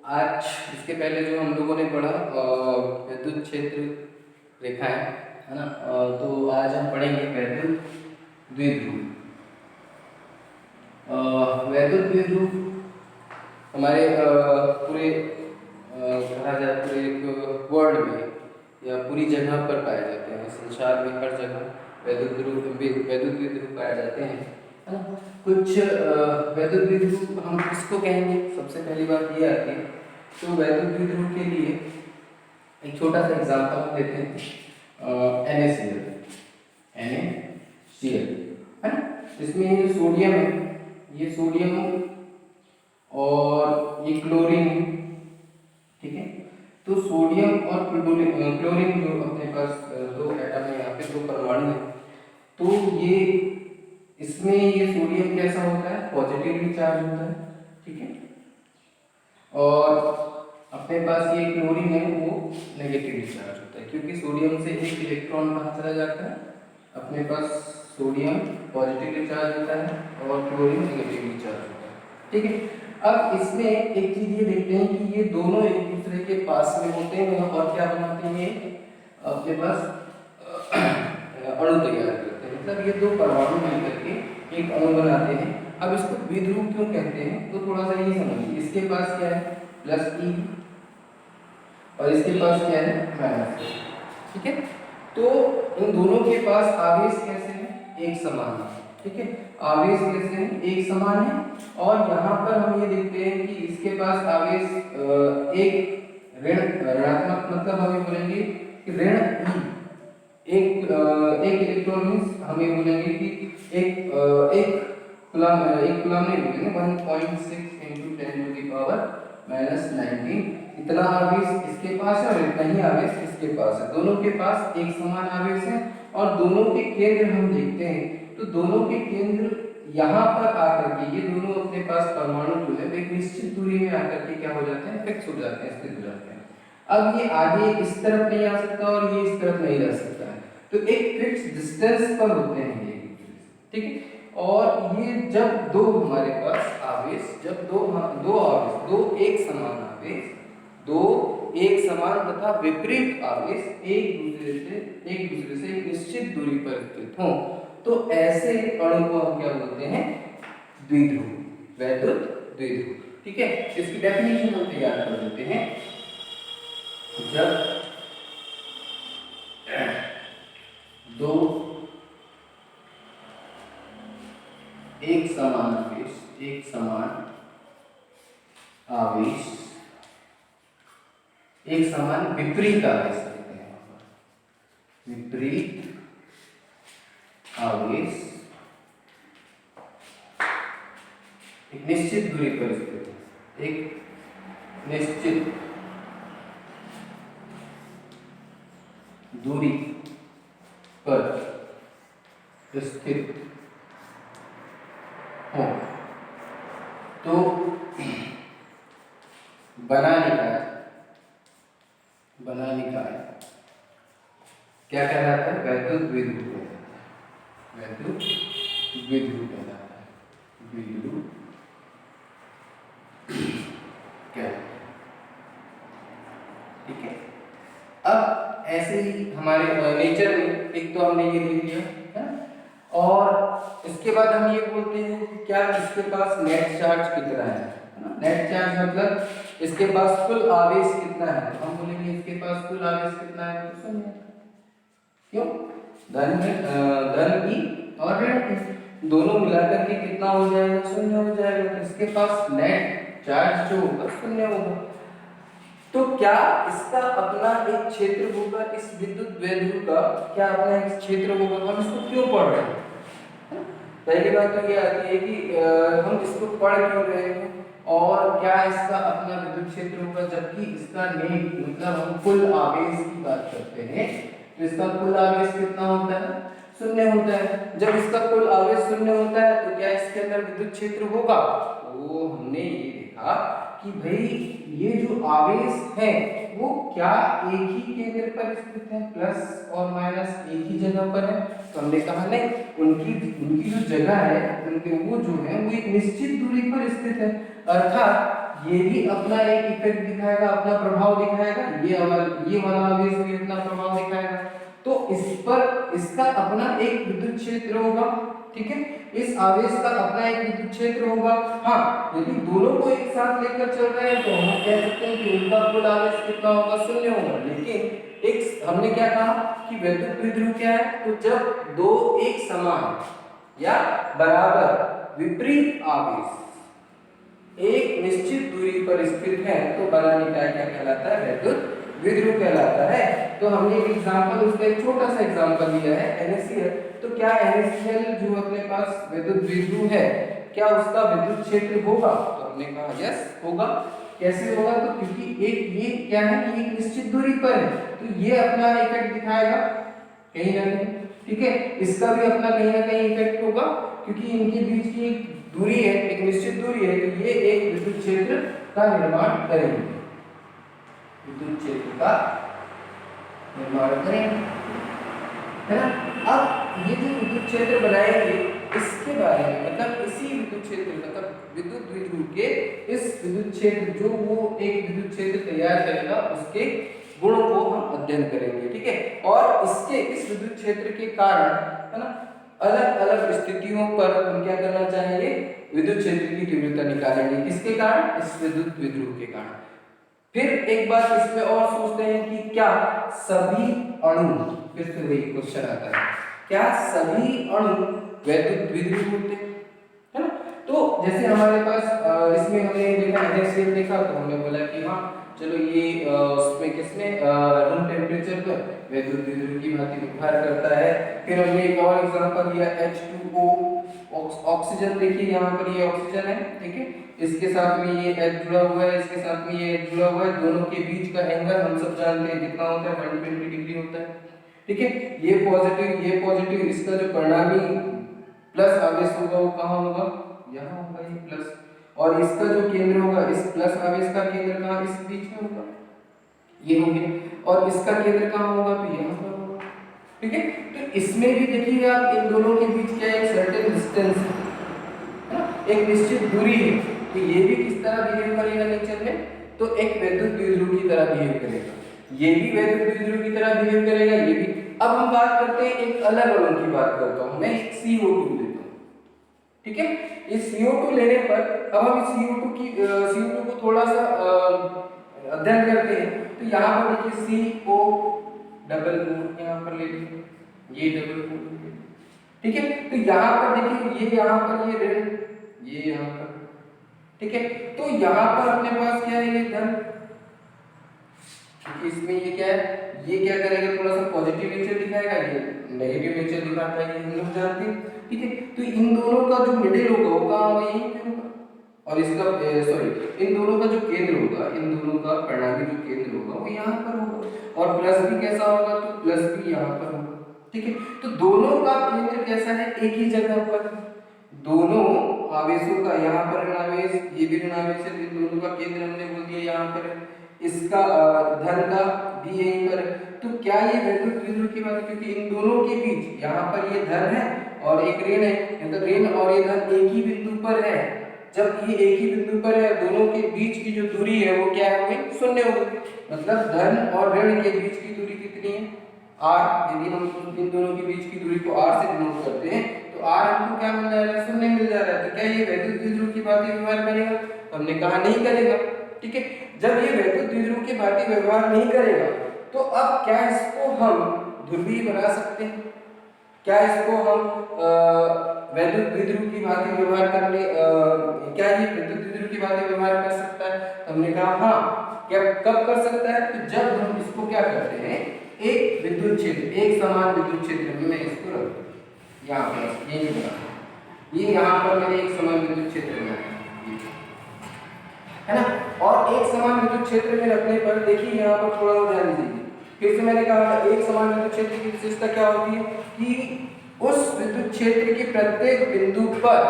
आज इसके पहले जो हम लोगों ने पढ़ा विद्युत क्षेत्र रेखाएं, है ना। तो आज हम पढ़ेंगे वैद्युत द्विध्रुव। वैद्युत द्विध्रुव हमारे पूरे कहा जाए पूरे एक वर्ल्ड में या पूरी जगह पर पाए जाते हैं। संसार में हर जगह वैद्युत द्विध्रुव पाए जाते हैं, है ना। कुछ वैद्युत द्विध्रुव हम किसको कहेंगे, सबसे पहली बात ये आती है। तो वैद्युत द्विध्रुव के लिए एक छोटा सा एग्जांपल हम लेते हैं, NaCl, है ना। इसमें ये सोडियम है, ये सोडियम और ये क्लोरीन है, ठीक है। तो सोडियम और क्लोरीन जो अपने पास दो एटम है, यहाँ पे दो परमाणु है। तो ये इसमें ये सोडियम कैसा होता है, पॉजिटिवली चार्ज होता है, ठीक है। और अपने पास ये क्लोरीन है वो नेगेटिवली चार्ज होता है, क्योंकि सोडियम से एक इलेक्ट्रॉन कहाँ चला जाता है, अपने पास सोडियम पॉजिटिवली चार्ज होता है और क्लोरीन नेगेटिवली चार्ज होता है, ठीक है। अब इसमें एक चीज ये देखते हैं कि ये दोनों एक दूसरे के पास में होते हैं और क्या बनाते हैं, अपने पास अणु तैयार करते हैं। मतलब ये दो परमाणु मिलकर के एक अणु बनाते हैं। अब इसको द्विध्रुव क्यों कहते हैं, तो थोड़ा सा ये समझिए। इसके पास क्या है, प्लस ई, और इसके पास क्या है, माइनस ई, ठीक है। तो इन दोनों के पास आवेश कैसे हैं, एक समान है, ठीक है। आवेश कैसे हैं, एक समान है। और यहाँ पर हम ये देखते हैं कि इसके पास आवेश एक ऋणात्मक, मतलब हमें बोलेंगे कि ऋण ई, एक इलेक्ट्रॉन मींस हमें बोलेंगे कि एक कूलम नहीं बोलेंगे, 1.6 × 10⁻⁻⁹ इतना आवेश इसके पास है और इतना ही आवेश इसके पास है। दोनों के पास एक समान आवेश है और दोनों के केंद्र हम देखते हैं, तो दोनों के केंद्र यहाँ पर आकर के ये दोनों अपने पास परमाणु जो है एक निश्चित दूरी में आकर के क्या हो जाते हैं, फिक्स हो जाते हैं, स्थिर हो जाते हैं। अब ये आगे इस तरफ नहीं आ सकता और ये इस तरफ नहीं जा सकता है, तो एक फिक्स डिस्टेंस पर होते हैं ये, ठीक है। और ये जब दो हमारे पास आवेश, जब दो आवेश, दो एक समान आवेश, दो एक समान तथा विपरीत आवेश एक दूसरे से एक निश्चित दूरी पर स्थित हों, तो ऐसे अणु को हम क्या बोलते हैं, द्विध्रुव, वैद्युत द्विध्रुव, ठीक है। इसकी डेफिनेशन हम तैयार कर देते हैं। जब दो एक समान आवेश, एक समान विपरीत आवेश कहते हैं, विपरीत आवेश एक निश्चित दूरी पर स्थित है, एक निश्चित दूरी पर स्थित हो, तो बना निकाय क्या कहलाता है, वैद्युत द्विध्रुव कहलाता है, वैद्युत द्विध्रुव कहलाता है, द्विध्रुव कहलाता है, ठीक है। अब ऐसे ही हमारे नेचर में एक तो हमने ये देख लिया है, और इसके बाद हम ये बोलते हैं कि क्या इसके पास नेट चार्ज कितना है ना। नेट चार्ज मतलब इसके पास कुल आवेश कितना है, तो हम बोलेंगे इसके पास कुल आवेश कितना है, तो शून्य। क्यों, धन ई और ऋण ई दोनों मिलाकर के कितना हो जाएगा, शून्य हो जाएगा। तो इसके पास नेट चार्ज जो होगा शून्य होगा। तो क्या इसका अपना एक क्षेत्र होगा, इस विद्युत द्विध्रुव का क्या अपना एक क्षेत्र होगा, हम इसको क्यों पढ़ रहे हैं। पहली बात तो ये आती है कि हम इसको पढ़ क्यों रहे हैं और क्या इसका अपना विद्युत क्षेत्र होगा, जबकि इसका नेट मतलब हम कुल आवेश की बात करते हैं, तो इसका कुल आवेश कितना होता है, शून्य होता है। जब इसका कुल आवेश शून्य होता है तो क्या इसके अंदर विद्युत क्षेत्र होगा, तो हमने ये देखा कि भाई ये जो आवेश है वो क्या एक ही केंद्र पर स्थित है, प्लस और माइनस एक ही जगह पर है। तो हमने कहा नहीं, उनकी जो जगह है, उनके वो जो है वो एक निश्चित दूरी पर स्थित है। अर्थात ये भी अपना एक इफेक्ट दिखाएगा, अपना प्रभाव दिखाएगा, ये वाला आवेश भी अपना प्रभाव दिखाएगा। तो इस पर इसका अपना एक विद्युत क्षेत्र होगा, ठीक है, इस आवेश का अपना एक विद्युत क्षेत्र होगा। हाँ, यदि दोनों को एक साथ लेकर चल रहे हैं तो हम कह सकते हैं कि उनका कुल आवेश कितना होगा, 0 होगा। लेकिन एक हमने क्या कहा कि वैद्युत द्विध्रुव क्या है, तो जब दो एक समान या बराबर विपरीत आवेश एक निश्चित दूरी पर स्थित है तो बना निकाय क्या कहलाता है, वैद्युत द्विध्रुव कहलाता है। तो हमने एक एग्जांपल, उसका एक छोटा सा एग्जांपल लिया है NaCl। तो क्या NaCl जो अपने पास वैद्युत द्विध्रुव है, क्या उसका विद्युत क्षेत्र होगा, तो हमने कहा यस होगा। कैसे होगा, तो क्योंकि एक ये क्या है कि एक निश्चित दूरी पर है, तो ये अपना इफेक्ट दिखाएगा कहीं ना कहीं, ठीक है, इसका भी अपना कहीं ना कहीं इफेक्ट होगा क्योंकि इनके बीच की एक दूरी है, एक निश्चित दूरी है, तो ये एक विद्युत क्षेत्र का निर्माण करेंगे, विद्युत क्षेत्र का निर्माण करेंगे, है ना। अब ये जो विद्युत क्षेत्र बनाएंगे इसके बारे में, मतलब इसी विद्युत क्षेत्र, मतलब विद्युत द्विध्रुव के इस विद्युत क्षेत्र जो वो एक विद्युत क्षेत्र तैयार करेगा उसके गुणों को हम अध्ययन करेंगे, ठीक है। और इसके इस विद्युत क्षेत्र के कारण, है ना, अलग अलग स्थितियों पर हम क्या करना चाहेंगे, विद्युत क्षेत्र की तीव्रता निकालेंगे। किसके कारण, इस विद्युत द्विध्रुव के कारण। फिर एक बात इसमें और सोचते हैं कि क्या सभी अणु, फिर से वही क्वेश्चन आता है, क्या सभी अणु वैद्युत द्विध्रुव होते हैं, है ना। तो जैसे हमारे पास इसमें हमने देखा NaCl देखा, तो हमने बोला कि हाँ चलो ये उसमें किसमें रूम टेम्परेचर पर वैद्युत द्विध्रुव की भांति व्यवहार करता है। फिर हमने एक और एग्जांपल लिया H2O, ऑक्सीजन, देखिए यहाँ पर ये ऑक्सीजन है, ठीक है, इसके साथ में ये H जुड़ा हुआ है, इसके साथ में ये H जुड़ा हुआ है, दोनों के बीच का एंगल हम सब जानते हैं कितना होता है, 120 डिग्री होता है, ठीक है। ये पॉजिटिव, इसका जो परिणामी प्लस आवेश होगा वो कहाँ होगा, यहाँ होगा ये प्लस, और इसका जो केंद्र होगा, इस प्लस आवेश का केंद्र कहाँ, इस बीच में होगा, ये हो गया, और इसका केंद्र कहाँ होगा, तो यहाँ पर होगा, ठीक है। तो इसमें भी देखिए आप, इन दोनों के बीच क्या एक सर्टेन डिस्टेंस है ना, एक निश्चित दूरी है, तो ये भी किस तरह बिहेव करेगा नेचर में, तो एक वैद्युत द्विध्रुव की तरह बिहेव करेगा, ये भी वैद्युत द्विध्रुव की तरह बिहेव करेगा, ये भी। अब हम बात करते हैं एक अलग अणु की बात करता हूं मैं, एक CO2 लेता हूं, ठीक है। इस CO2 लेने पर अब हम इस CO2 को थोड़ा सा अध्ययन करते हैं। तो यहाँ पर देखिए CO डबल O यहाँ पर ले लीजिए, ये डबल O, ठीक है। तो यहाँ पर देखिए ये यहाँ पर ये ऋण, ये यहाँ पर, ठीक है। तो यहाँ पर अपने पास क्या है, ये धन, क्योंकि इसमें ये क्या है, ये क्या करेगा, थोड़ा सा पॉजिटिव नेचर दिखाएगा, ये नेगेटिव नेचर दिखाता है, ये हम लोग जानते हैं, ठीक है। तो इन दोनों का जो मिडिल होगा वो कहाँ होगा, यहीं पे होगा, और इसका सॉरी, इन दोनों का जो केंद्र होगा, इन दोनों का परिणामी जो केंद्र होगा वो यहाँ पर होगा, और प्लस भी कैसा होगा, तो प्लस भी यहाँ पर होगा, ठीक है। तो दोनों का केंद्र कैसा है, एक ही जगह पर, दोनों आवेशों का, यहाँ पर ऋण आवेश, ये भी ऋण आवेश है, इन दोनों का केंद्र हमने बोल दिया यहाँ पर, इसका धन का भी यहीं पर। तो क्या ये वैद्युत द्विध्रुव की बात है, क्योंकि इन दोनों के बीच यहाँ पर ये धन है और एक ऋण है, मतलब ऋण और ये धन एक ही बिंदु पर है। जब ये एक ही बिंदु पर है, दोनों के बीच की जो दूरी है वो क्या होगी, 0 होगी, मतलब धन और ऋण के बीच की दूरी कितनी है, r। यदि हम इन दोनों के बीच की दूरी को r से डिनोट करते हैं तो r हमको क्या मिल जाएगा, 0 मिल जा रहा है। तो क्या ये वैद्युत द्विध्रुव की भांति व्यवहार करेगा, हमने कहा नहीं करेगा, ठीक है। जब ये वैद्युत द्विध्रुव की भांति व्यवहार नहीं करेगा तो अब क्या इसको हम ध्रुवीय बना सकते हैं, क्या इसको हम वैद्युत द्विध्रुव की भांति व्यवहार करने, क्या ये वैद्युत द्विध्रुव की भांति व्यवहार कर सकता है, तो हमने कहा हाँ, क्या कब कर सकता है, तो जब हम इसको क्या करते हैं, एक विद्युत क्षेत्र, एक समान विद्युत क्षेत्र में मैं इसको रख दूं, यहाँ पर ये नहीं बना, ये यहाँ पर मैंने एक समान विद्युत क्षेत्र बनाया है ना। और एक समान विद्युत क्षेत्र में रखने पर देखिए यहाँ पर थोड़ा और ध्यान दीजिए, फिर से मैंने कहा एक समान विद्युत क्षेत्र की विशेषता क्या होती है कि उस विद्युत क्षेत्र के प्रत्येक बिंदु पर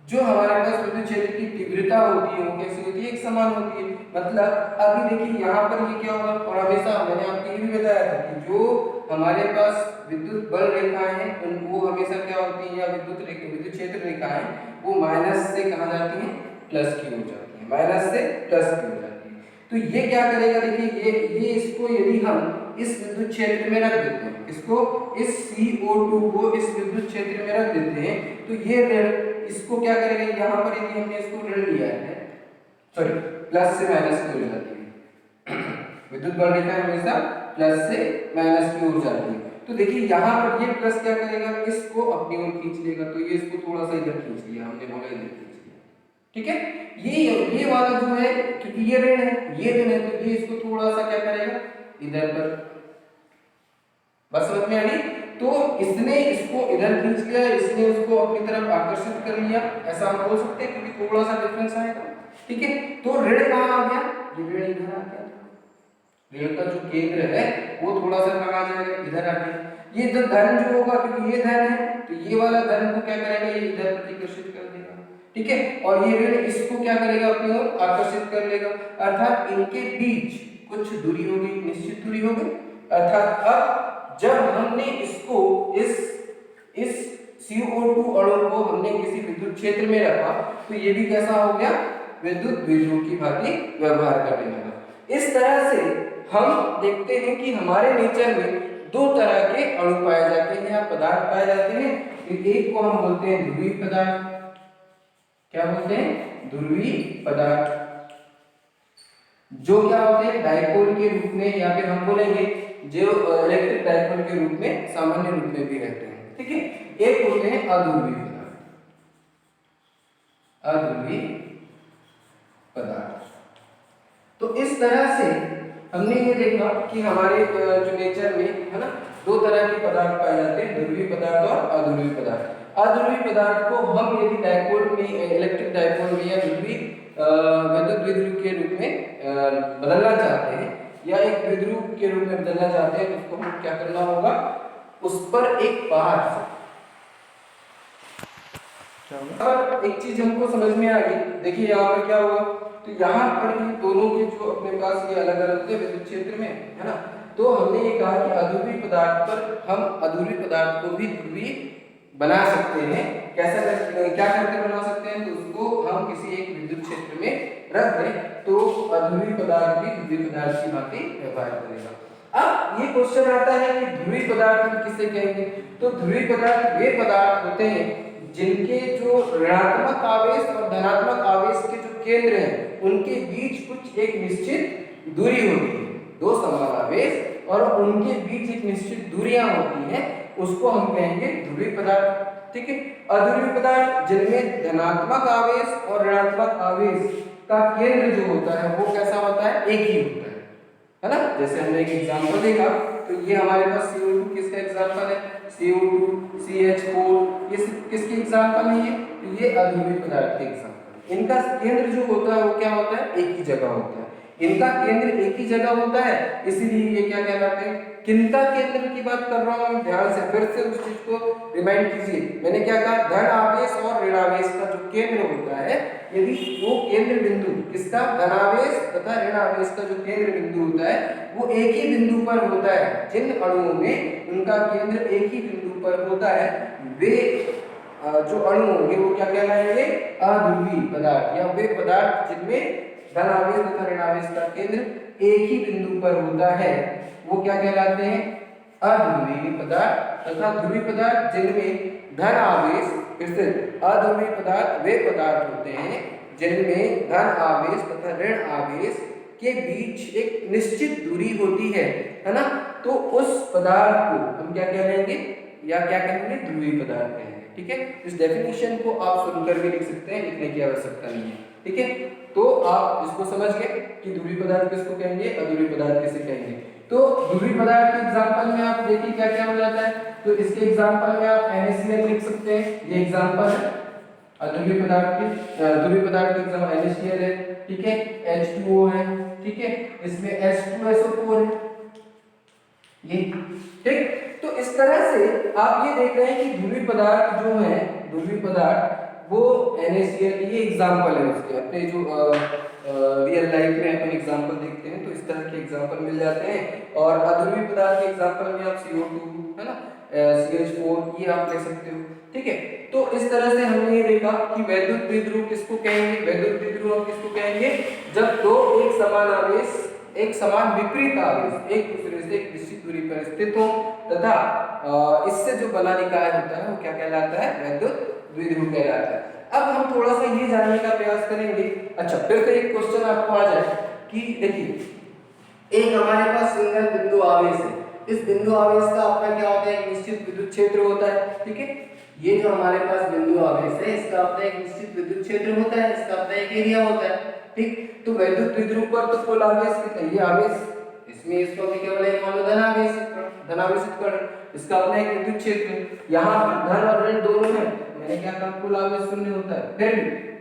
जो हमारे पास विद्युत क्षेत्र की तीव्रता होती है वो कैसी होती है, एक समान होती है। मतलब अभी देखिए यहाँ पर ये क्या होगा, और हमेशा मैंने आपको ये भी बताया था कि जो हमारे पास विद्युत बल रेखाएं हैं वो हमेशा क्या होती है, या विद्युत क्षेत्र रेखाएं वो माइनस से कहाँ जाती हैं, प्लस की हो जाती है, माइनस से प्लस की हो जाती है। तो ये क्या करेगा, देखिए ये इसको यदि हम इस विद्युत क्षेत्र में रख देते हैं, इसको इस CO2 को इस विद्युत क्षेत्र में रख देते हैं, तो ये ऋण इसको क्या करेगा, यहाँ पर यदि हमने इसको ऋण लिया है, सॉरी प्लस से माइनस की हो जाती है विद्युत बल रेखा हमेशा प्लस से माइनस की ओर जाती है। तो देखिए यहाँ पर ये प्लस क्या करेगा, इसको अपनी ओर खींच लेगा, तो ये इसको थोड़ा सा इधर खींच लिया, हमने बोला इधर खींच लिया, ठीक है। ये वाला जो है, क्योंकि ये ऋण है, ये ऋण है, तो ये इसको थोड़ा सा क्या करेगा, इधर पर, बस समझ में आ गई। तो इसने इसको इधर खींच लिया, इसने उसको अपनी तरफ आकर्षित कर लिया, ऐसा हम बोल सकते हैं, क्योंकि थोड़ा सा डिफरेंस आएगा, ठीक है। तो ऋण कहाँ आ गया, ये ऋण इधर आ गया, ऋण का जो केंद्र है वो थोड़ा सा कहाँ आ जाएगा, इधर आ गया। ये जो धन जो होगा, क्योंकि ये धन है, तो ये वाला धन को क्या करेगा, ये इधर प्रतिकर्षित कर देगा, ठीक है। और ये ऋण इसको क्या करेगा, अपनी ओर आकर्षित कर लेगा, अर्थात इनके बीच कुछ दूरी होगी, निश्चित दूरी होगी। अर्थात अब जब हमने इसको इस CO2 अणु को हमने किसी विद्युत क्षेत्र में रखा, तो ये भी कैसा हो गया, विद्युत द्विध्रुव की भांति व्यवहार करने लगा। इस तरह से हम देखते हैं कि हमारे नेचर में दो तरह के अणु पाए जाते हैं या पदार्थ पाए जाते हैं। एक को हम बोलते हैं ध्रुवीय पदार्थ, क्या बोलते हैं, ध्रुवीय पदार्थ, जो क्या होते हैं, डाइपोल के रूप में, या फिर हम बोलेंगे जो इलेक्ट्रिक डाइपोल के रूप में सामान्य रूप में भी रहते हैं, ठीक है। एक होते हैं अध्रुवीय पदार्थ, अध्रुवीय पदार्थ। तो इस तरह से हमने ये देखा कि हमारे जो नेचर में है ना, दो तरह के पदार्थ पाए जाते हैं, ध्रुवीय पदार्थ और अध्रुवीय पदार्थ। अध्रुवीय पदार्थ को हम यदि डाइपोल में, इलेक्ट्रिक डाइपोल में या ध्रुवीय विद्युत द्विध्रुव के रूप में बदलना चाहते हैं, या एक द्विध्रुव के रूप में बदलना चाहते हैं, तो उसको हम क्या करना होगा, उस पर एक बाहर से अब एक चीज हमको समझ में आ गई। देखिए यहाँ पर क्या हुआ, तो यहाँ पर ये दोनों के जो अपने पास ये अलग अलग थे विद्युत क्षेत्र में, है ना। तो हमने ये कहा कि अध्रुवीय पदार्थ पर हम अध्रुवीय पदार्थ को भी ध्रुवीय बना सकते हैं। कैसे क्या करके बना सकते हैं, तो उसको हम किसी एक विद्युत क्षेत्र में रख दें, तो अध्रुवीय पदार्थ भी ध्रुवीय पदार्थ की भांति व्यवहार करेगा। अब ये क्वेश्चन आता है कि ध्रुवीय पदार्थ हम किसे कहेंगे, तो ध्रुवीय पदार्थ वे पदार्थ होते हैं जिनके जो ऋणात्मक आवेश और धनात्मक आवेश के जो केंद्र हैं, उनके बीच कुछ एक निश्चित दूरी होती है, दो समान आवेश और उनके बीच एक निश्चित दूरियां होती हैं, उसको हम कहेंगे ध्रुवीय पदार्थ, ठीक है। अध्रुवीय पदार्थ जिनमें धनात्मक आवेश और ऋणात्मक आवेश का केंद्र जो होता है वो कैसा होता है, एक ही होता है ना। जैसे हमने एक एग्जांपल देखा, तो ये हमारे पास CO2 किसका एग्जांपल है, CO2 CH4, ये किसके एग्जांपल है, ये अध्रुवीय पदार्थ के एग्जांपल। इनका केंद्र जो होता है वो क्या होता है, एक ही जगह होता है, इनका केंद्र एक ही जगह होता है, इसीलिए ये क्या कहलाते हैं। किनका केंद्र की बात कर रहा हूं, ध्यान से फिर से उस चीज को रिमाइंड कीजिए। मैंने क्या कहा, धन आवेश और ऋण आवेश का जो केंद्र होता है, यदि वो केंद्र बिंदु किसका, धनावेश तथा ऋण आवेश का जो केंद्र बिंदु होता है वो एक ही बिंदु पर होता है, जिन अणुओं में उनका केंद्र एक ही बिंदु पर होता है, वे जो अणु होंगे वो क्या कहलाएंगे, अध्रुवीय पदार्थ, या वे पदार्थ जिनमें धन आवेश तथा ऋण आवेश का केंद्र एक ही बिंदु पर होता है, वो क्या कहलाते हैं, अध्रुवीय पदार्थ। तथा ध्रुवीय पदार्थ जिनमें धन आवेश, फिर से अध्रुवीय पदार्थ वे पदार्थ होते हैं जिनमें धन आवेश तथा ऋण आवेश के बीच एक निश्चित दूरी होती है ना। तो उस पदार्थ को हम क्या कहेंगे, या क्या कहेंगे, ध्रुवीय पदार्थ कहेंगे, ठीक है। इस डेफिनेशन को आप सुनकर भी लिख सकते हैं, लिखने की आवश्यकता नहीं है, ठीक है। तो आप इसको समझ गए कि ध्रुवीय पदार्थ किसको कहेंगे, अध्रुवीय पदार्थ किसे कहेंगे। तो ध्रुवीय पदार्थ के एग्जांपल में आप देखिए क्या क्या हो जाता है, तो इसके एग्जांपल में आप NaCl लिख सकते हैं, ये एग्जांपल है अध्रुवीय पदार्थ के। ध्रुवीय पदार्थ के एग्जांपल NaCl है, ठीक है, H2O है, ठीक है, इसमें H2SO4 है, ये ठीक। तो इस तरह से आप ये देख रहे हैं कि ध्रुवीय पदार्थ जो है, ध्रुवीय पदार्थ वो NaCl, ये एग्जांपल है उसके, अपने जो रियल लाइफ में अपन एग्जांपल देखते हैं तो इस तरह के एग्जांपल मिल जाते हैं। और अध्रुवीय पदार्थ के एग्जांपल में आप CO2 है ना, CH4 ये आप ले सकते हो, ठीक है। तो इस तरह से हमने ये देखा कि वैद्युत द्विध्रुव किसको कहेंगे, वैद्युत द्विध्रुव हम किसको कहेंगे, जब दो एक समान आवेश, एक समान विपरीत आवेश एक दूसरे से एक निश्चित दूरी पर स्थित हो तथा इससे जो बला निकाय होता है वो क्या कहलाता है, वैद्युत द्विध्रुव कहलाता है। अब हम थोड़ा सा ये जानने का प्रयास करेंगे। अच्छा, फिर से एक क्वेश्चन आपको आ जाए कि देखिए एक हमारे पास सिंगल बिंदु आवेश है, इस बिंदु आवेश का अपना क्या होता है, एक निश्चित विद्युत क्षेत्र होता है, ठीक है। ये जो हमारे पास बिंदु आवेश है इसका अपना एक निश्चित विद्युत क्षेत्र होता है, इसका अपना एक एरिया होता है, ठीक। तो वैद्युत द्विध्रुव पर तो कुल आवेश कितना, ये आवेश, इसमें इसको भी केवल एक मान लो धनावेशित कण, इसका अपना एक विद्युत क्षेत्र, यहाँ पर धन और ऋण दोनों है, मैंने क्या कहा कुल आवेश शून्य होता है। फिर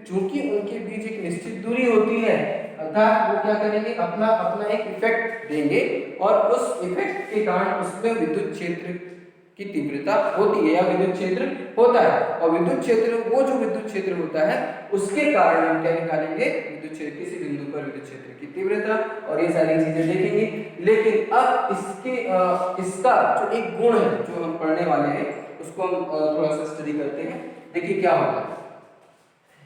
चूंकि उनके बीच एक निश्चित दूरी होती है अर्थात वो क्या करेंगे, अपना अपना एक इफेक्ट देंगे और उस इफेक्ट के कारण उसमें विद्युत क्षेत्र की तीव्रता होती है या विद्युत क्षेत्र होता है, और विद्युत क्षेत्र वो जो विद्युत क्षेत्र होता है उसके कारण हम क्या निकालेंगे, विद्युत क्षेत्र किसी बिंदु पर विद्युत क्षेत्र की तीव्रता, और ये सारी चीजें देखेंगे। लेकिन अब इसके इसका जो एक गुण है जो हम पढ़ने वाले हैं उसको हम थोड़ा सा स्टडी करते हैं। देखिए क्या होगा,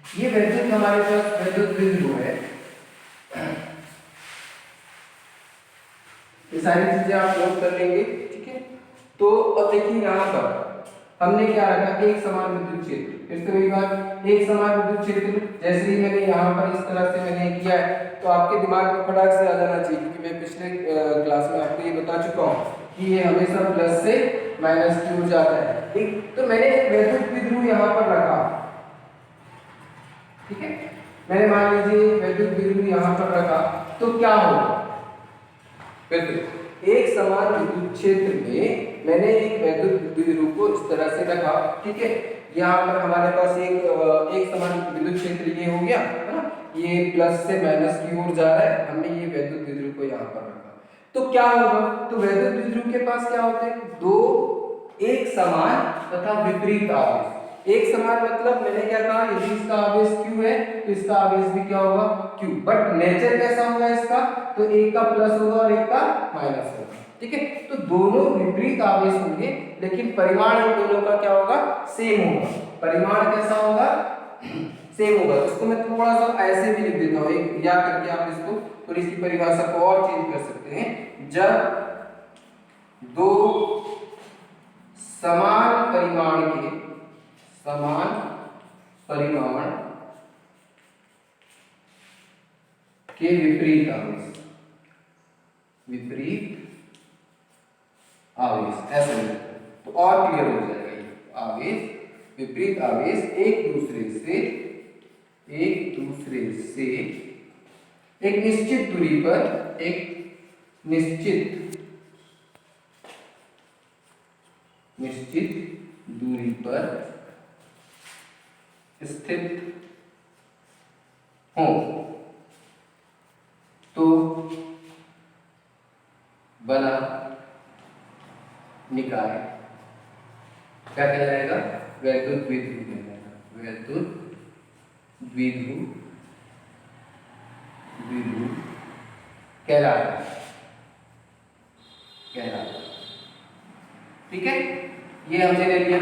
ये वैद्युत हमारे पास वैद्युत द्विध्रुव है, ये सारी चीजें आप नोट कर लेंगे, ठीक है। तो अब देखिए यहाँ पर हमने क्या रखा, एक समान विद्युत क्षेत्र, फिर से वही बात, एक समान विद्युत क्षेत्र, जैसे ही मैंने यहाँ पर इस तरह से मैंने किया है तो आपके दिमाग में फटाक से आ जाना चाहिए, क्योंकि मैं पिछले क्लास में आपको ये बता चुका हूँ कि ये हमेशा प्लस से माइनस की ओर जाता है, ठीक। तो मैंने एक वैद्युत द्विध्रुव यहाँ पर रखा, ठीक है, मैंने मान लीजिए वैद्युत द्विध्रुव यहाँ पर रखा, तो क्या होगा, फिर एक समान विद्युत क्षेत्र में मैंने एक वैद्युत द्विध्रुव को इस तरह से रखा, ठीक है। यहाँ पर हमारे पास एक समान विद्युत क्षेत्र ये हो गया है ना, ये प्लस से माइनस की ओर जा रहा है, हमने ये वैद्युत द्विध्रुव को यहाँ पर रखा, तो क्या होगा, तो वैद्युत द्विध्रुव के पास क्या होते हैं, दो एक समान तथा विपरीत आवेश। एक समान मतलब मैंने क्या कहा, यदि इसका आवेश Q है तो इसका आवेश भी क्या होगा Q, बट नेचर कैसा होगा इसका, तो एक का प्लस होगा और एक का माइनस होगा, ठीक है। तो दोनों विपरीत आवेश होंगे लेकिन परिमाण इन दोनों का क्या होगा, सेम होगा, परिमाण कैसा होगा, सेम होगा। इसको मैं थोड़ा सा ऐसे भी लिख देता हूँ, एक या करके आप इसको थोड़ी सी परिभाषा को और चेंज कर सकते हैं, जब दो समान परिमाण के विपरीत आवेश ऐसा नहीं, तो और क्लियर हो जाएगा ये, आवेश विपरीत आवेश एक दूसरे से एक निश्चित दूरी पर स्थित हो तो बला निकाय क्या कहलाएगा, वैद्युत द्विध्रुव कहलाएगा, वैद्युत द्विध्रुव कहलाता है, ठीक है। ये हमने ले लिया,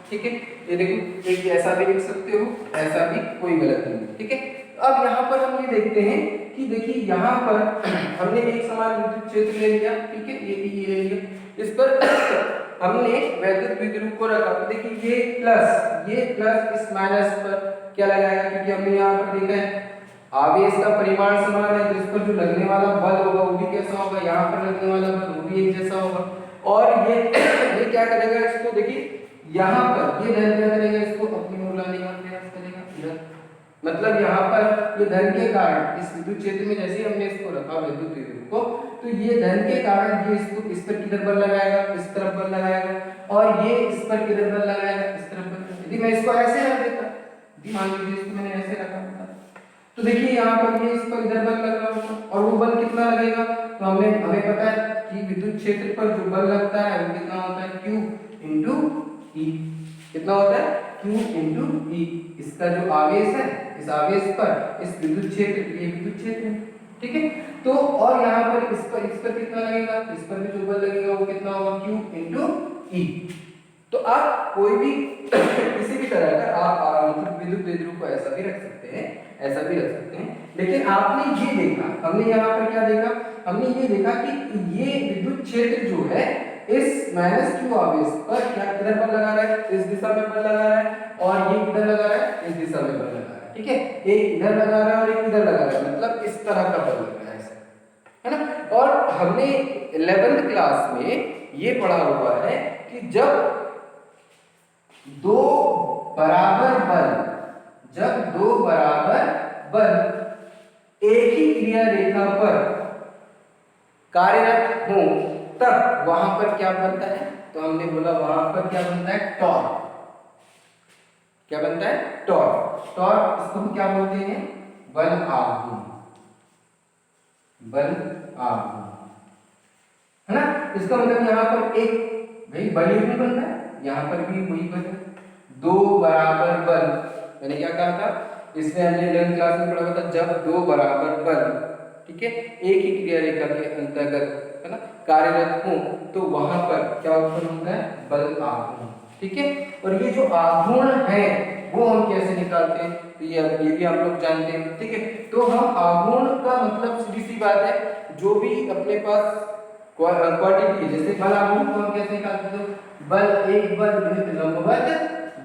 ठीक है। ये देखो एक ऐसा भी लिख सकते हो, ऐसा भी, कोई गलत नहीं, ठीक है। अब यहाँ पर हम ये देखते हैं कि देखिए यहाँ पर हमने एक समान विद्युत क्षेत्र ले लिया, ठीक है, ये ले लिया, इस पर हमने वैद्युत द्विध्रुव को रखा, तो देखिए ये प्लस इस माइनस पर क्या लगाएगा, क्योंकि हमने यहाँ पर देखा है आवेश का परिमाण समान है, तो इस पर जो लगने वाला बल होगा वो भी कैसा होगा, यहाँ पर लगने वाला बल वो भी एक जैसा होगा, और ये क्या करेगा, इसको देखिए यहाँ पर ये धन क्या करेगा, इसको अपनी ओर लाने का प्रयास करेगा इधर, मतलब यहाँ पर ये धन के कारण इस विद्युत क्षेत्र में जैसे हमने इसको रखा वैद्युत द्विध्रुव को, तो ये धन के कारण ये इसको इस पर किधर बल लगाएगा, इस तरफ बल लगाएगा, और ये इस पर किधर बल लगाएगा, इस तरफ बल। यदि मैं इसको ऐसे रख देता, मान लीजिए इसको मैंने ऐसे रखा होता, तो देखिए यहाँ पर ये इस पर इधर बल लग रहा होगा, और वो बल कितना लगेगा, तो हमें पता है कि विद्युत क्षेत्र पर जो बल लगता है वो कितना होता है, Q इंटू E, कितना होता है, Q इंटू E। इसका जो आवेश है, इस आवेश पर इस विद्युत क्षेत्र, ये विद्युत क्षेत्र है, ठीक है। तो और यहाँ पर इस पर कितना लगेगा, इस पर भी जो बल लगेगा वो कितना होगा, Q इंटू E, तो आप कोई भी किसी भी तरह का आप मतलब विद्युत द्विध्रुव को ऐसा भी रख सकते हैं, ऐसा भी रख सकते हैं। लेकिन आपने ये देखा, हमने यहाँ पर क्या देखा, हमने ये देखा कि ये विद्युत क्षेत्र जो है इस माइनस q आवेश पर क्या किधर बल लगा रहा है, इस दिशा में बल लगा रहा है, और ये किधर लगा रहा है, इस दिशा में बल लगा रहा है। ठीक है, एक इधर लगा रहा है और एक इधर लगा रहा है, मतलब इस तरह का बल लग रहा है ऐसा, है ना। और हमने 11th क्लास में ये पढ़ा हुआ है कि जब दो बराबर बल एक ही क्रिया रेखा पर कार्यरत हो तब वहां पर क्या बनता है, तो हमने बोला वहां पर क्या बनता है, टॉर्क। क्या बनता है, टॉर्क। टॉर्क इसको हम क्या बोलते हैं, बल आघूर्ण, बल आघूर्ण, है ना। इसका मतलब यहाँ पर एक भाई बल ही बनता है, यहाँ पर भी वही बल है। दो बराबर बल, मैंने क्या कहा था, इसमें हमने 11th क्लास में पढ़ा था, जब दो बराबर बल, ठीक है, एक ही क्रिया रेखा के अंतर्गत, है ना, कार्यरत हो तो वहां पर क्या उत्पन्न होता है, बल आघूर्ण। ठीक है, और ये जो आघूर्ण है वो हम कैसे निकालते हैं, तो ये भी आप लोग जानते हैं। ठीक है, तो हम आघूर्ण का मतलब सीधी सी बात है, जो भी अपने पास क्वांटिटी, जैसे बल आघूर्ण को हम कैसे निकालते हैं, बल एक बल विरुद्ध लंबवत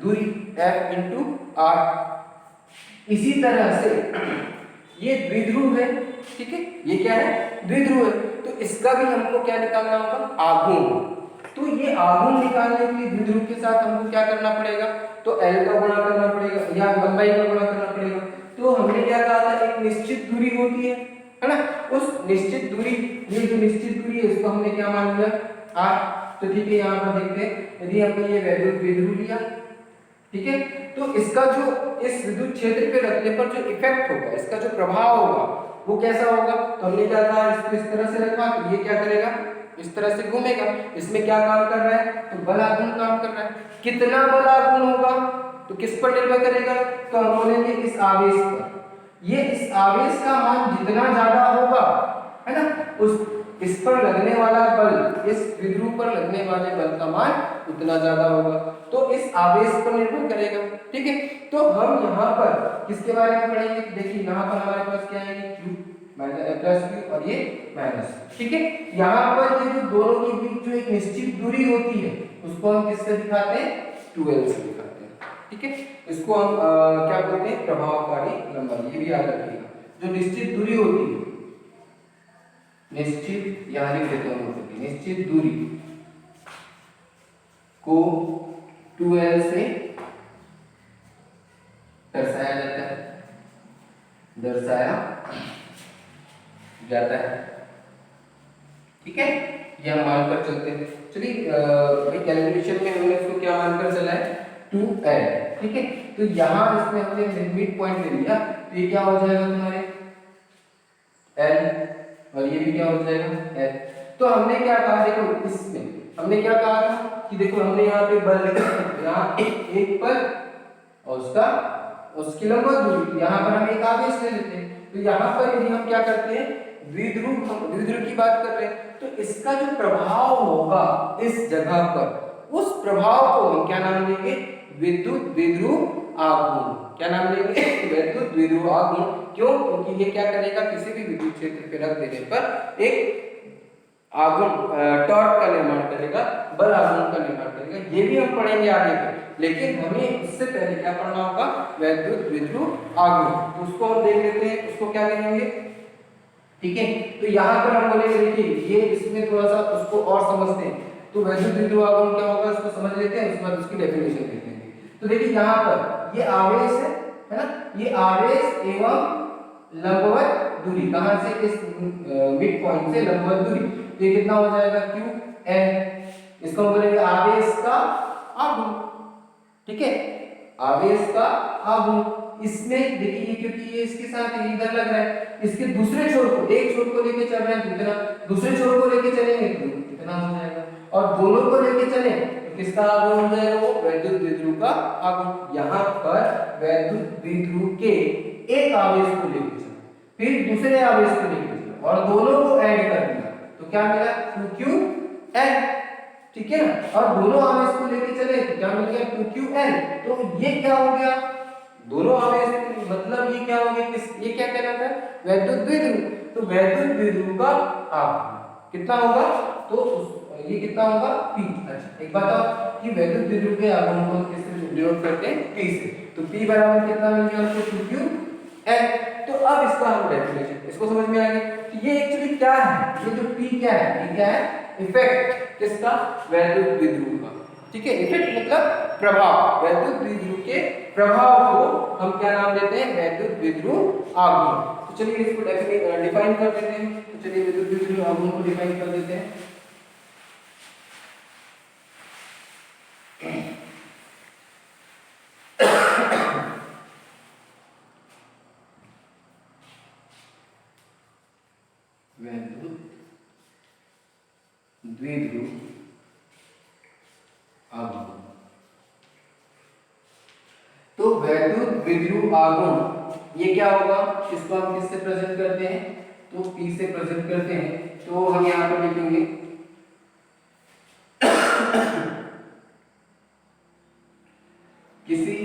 दूरी F इंटू R। इसी तरह से ये द्विध्रुव है, ठीक है, ये क्या है, द्विध्रुव है, तो इसका भी हमको क्या निकालना होगा, आघूर्ण। तो ये आघूर्ण निकालने के लिए द्विध्रुव के साथ हमको क्या करना पड़ेगा, तो L का गुणा करना पड़ेगा या लंबाई का गुणा करना पड़ेगा। तो हमने क्या कहा था, एक निश्चित दूरी होती है ना, उस निश्चित दूरी, ये जो निश्चित दूरी है इसको हमने क्या मान लिया, R। तो ठीक है, यहाँ पर देखते हैं, यदि हमने ये वैल्यू द्विध्रुव लिया, ठीक है, तो इसका जो इस विद्युत क्षेत्र पे रखने पर जो इफेक्ट होगा, इसका जो प्रभाव होगा वो कैसा होगा, तो हमने क्या कहा, इसको इस तरह से रखा, तो ये क्या करेगा, इस तरह से घूमेगा। इसमें क्या काम कर रहा है, तो बल आघूर्ण काम कर रहा है। कितना बल आघूर्ण होगा, तो किस पर निर्भर करेगा, तो हम बोलेंगे इस आवेश पर। ये इस आवेश का मान जितना ज्यादा होगा, है ना, उस इस पर लगने वाला बल, इस द्विध्रुव पर लगने वाले बल का मान उतना ज्यादा होगा, तो इस आवेश पर निर्भर करेगा। ठीक है, तो हम यहाँ पर किसके बारे में पढ़ेंगे, देखिए यहाँ पर हमारे पास क्या है, Q प्लस Q और ये माइनस। ठीक है, यहाँ पर ये जो दोनों के बीच जो एक निश्चित दूरी होती है उसको हम किससे दिखाते हैं, 2L से दिखाते हैं। ठीक है, इसको हम क्या बोलते हैं, प्रभावकारी लंबाई, ये भी याद रखिएगा। जो निश्चित दूरी होती है, निश्चित, यहाँ लिख देता हूँ, निश्चित दूरी को 2L से दर्शाया जाता है। ठीक है, ये हम मानकर चलते हैं। चलिए भाई कैलकुलेशन में हमने इसको क्या मानकर चला है, 2L। ठीक है, तो यहाँ इसमें हमने मिड पॉइंट ले लिया, तो ये क्या हो जाएगा तुम्हारे L, और ये भी क्या हो जाएगा L। तो हमने क्या कहा, देखो इसमें हमने क्या कहा था कि देखो हमने यहाँ पे बल लिखा, यहाँ एक बल और उसकी लंबवत दूरी, यहाँ पर हम एक आवेश ले लेते हैं। तो यहाँ पर यदि हम क्या करते हैं, द्विध्रुव की बात कर रहे हैं, तो इसका जो प्रभाव होगा इस जगह पर, उस प्रभाव को हम क्या नाम देंगे, विद्युत द्विध्रुव आघूर्ण। क्या नाम देंगे, विद्युत द्विध्रुव आघूर्ण। क्यों, क्योंकि ये क्या करेगा, किसी भी विद्युत क्षेत्र पे रख देने पर एक आघूर्ण टॉर्क का निर्माण करेगा, बल आघूर्ण का निर्माण करेगा। ये भी हम पढ़ेंगे आगे पे, लेकिन हमें इससे पहले क्या पढ़ना होगा, विद्युत द्विध्रुव आघूर्ण। तो उसको हम देख लेते हैं, उसको क्या कहेंगे। ठीक है, तो यहाँ पर हम बोलेंगे, देखिए ये इसमें थोड़ा सा उसको और समझते हैं, तो वैद्युत द्विध्रुव आघूर्ण क्या होगा इसको समझ लेते हैं, उसके बाद उसकी डेफिनेशन देख लेंगे। तो देखिए यहाँ पर ये आवेश है ना, ये आवेश एवं लंबवत दूरी, कहां से, इस मिड पॉइंट से लंबवत दूरी, तो ये कितना हो जाएगा, Qn। इसको हम बोलेंगे आवेश का आघूर्ण। ठीक है, आवेश का आघूर्ण। इसमें देखिए क्योंकि ये इसके साथ इधर लग रहा है, इसके दूसरे छोर को, एक छोर को लेके चल रहे हैं कितना, दूसरे छोर को लेके चलेंगे तो कितना हो जाएगा, और दोनों को लेके चले तो किसका आघूर्ण हो जाएगा, वो वैद्युत द्विध्रुव का आघूर्ण। यहाँ पर वैद्युत द्विध्रुव के एक आवेश को लेके चले, फिर दूसरे आवेश को लेके चले और दोनों को ऐड कर दिया, तो क्या मिला, 2Qn। ठीक है ना। और दोनों आवेश को लेके चले तो क्या मिल गया 2qn। तो ये क्या हो गया, दोनों आवेश मतलब ये क्या हो गया, ये क्या कहलाता है, वैद्युत द्विध्रुव। तो वैद्युत द्विध्रुव का आघूर्ण कितना होगा, तो ये कितना होगा p। अच्छा एक बात और कि वैद्युत द्विध्रुव के आघूर्ण को किससे डिनोट करते हैं, p से। तो p बराबर कितना मिल गया आपको 2qn। तो अब इसका हम डेफिनेशन, इसको समझ में आ गया कि ये एक्चुअली क्या है, ये जो p क्या है, ये क्या है, इफेक्ट किसका, वैद्युत द्विध्रुव का। ठीक है, इफेक्ट मतलब प्रभाव, वैद्युत द्विध्रुव के प्रभाव को हम क्या नाम देते हैं, वैद्युत द्विध्रुव आघूर्ण। तो चलिए इसको डिफाइन कर देते हैं। तो चलिए वैद्युत द्विध्रुव आघूर्ण को डिफाइन कर देते हैं। वैद्युत द्विध्रुव आघूर्ण। तो वैद्युत द्विध्रुव आघूर्ण ये क्या होगा, इसको हम किससे प्रेजेंट करते हैं, तो P से प्रेजेंट करते हैं। तो हम यहां पर लिखेंगे किसी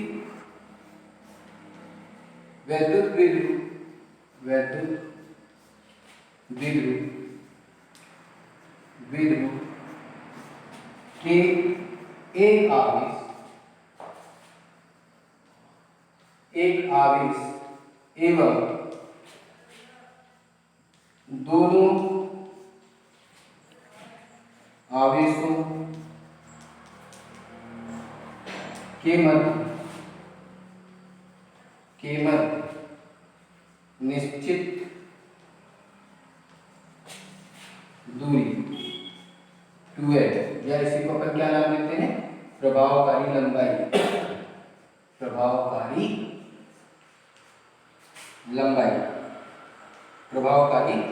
वैद्युत द्विध्रुव के एक आवेश एवं दोनों आवेशों के मध्य निश्चित दूरी 2l, या इसी को अपन क्या नाम देते हैं, प्रभावकारी लंबाई। प्रभावकारी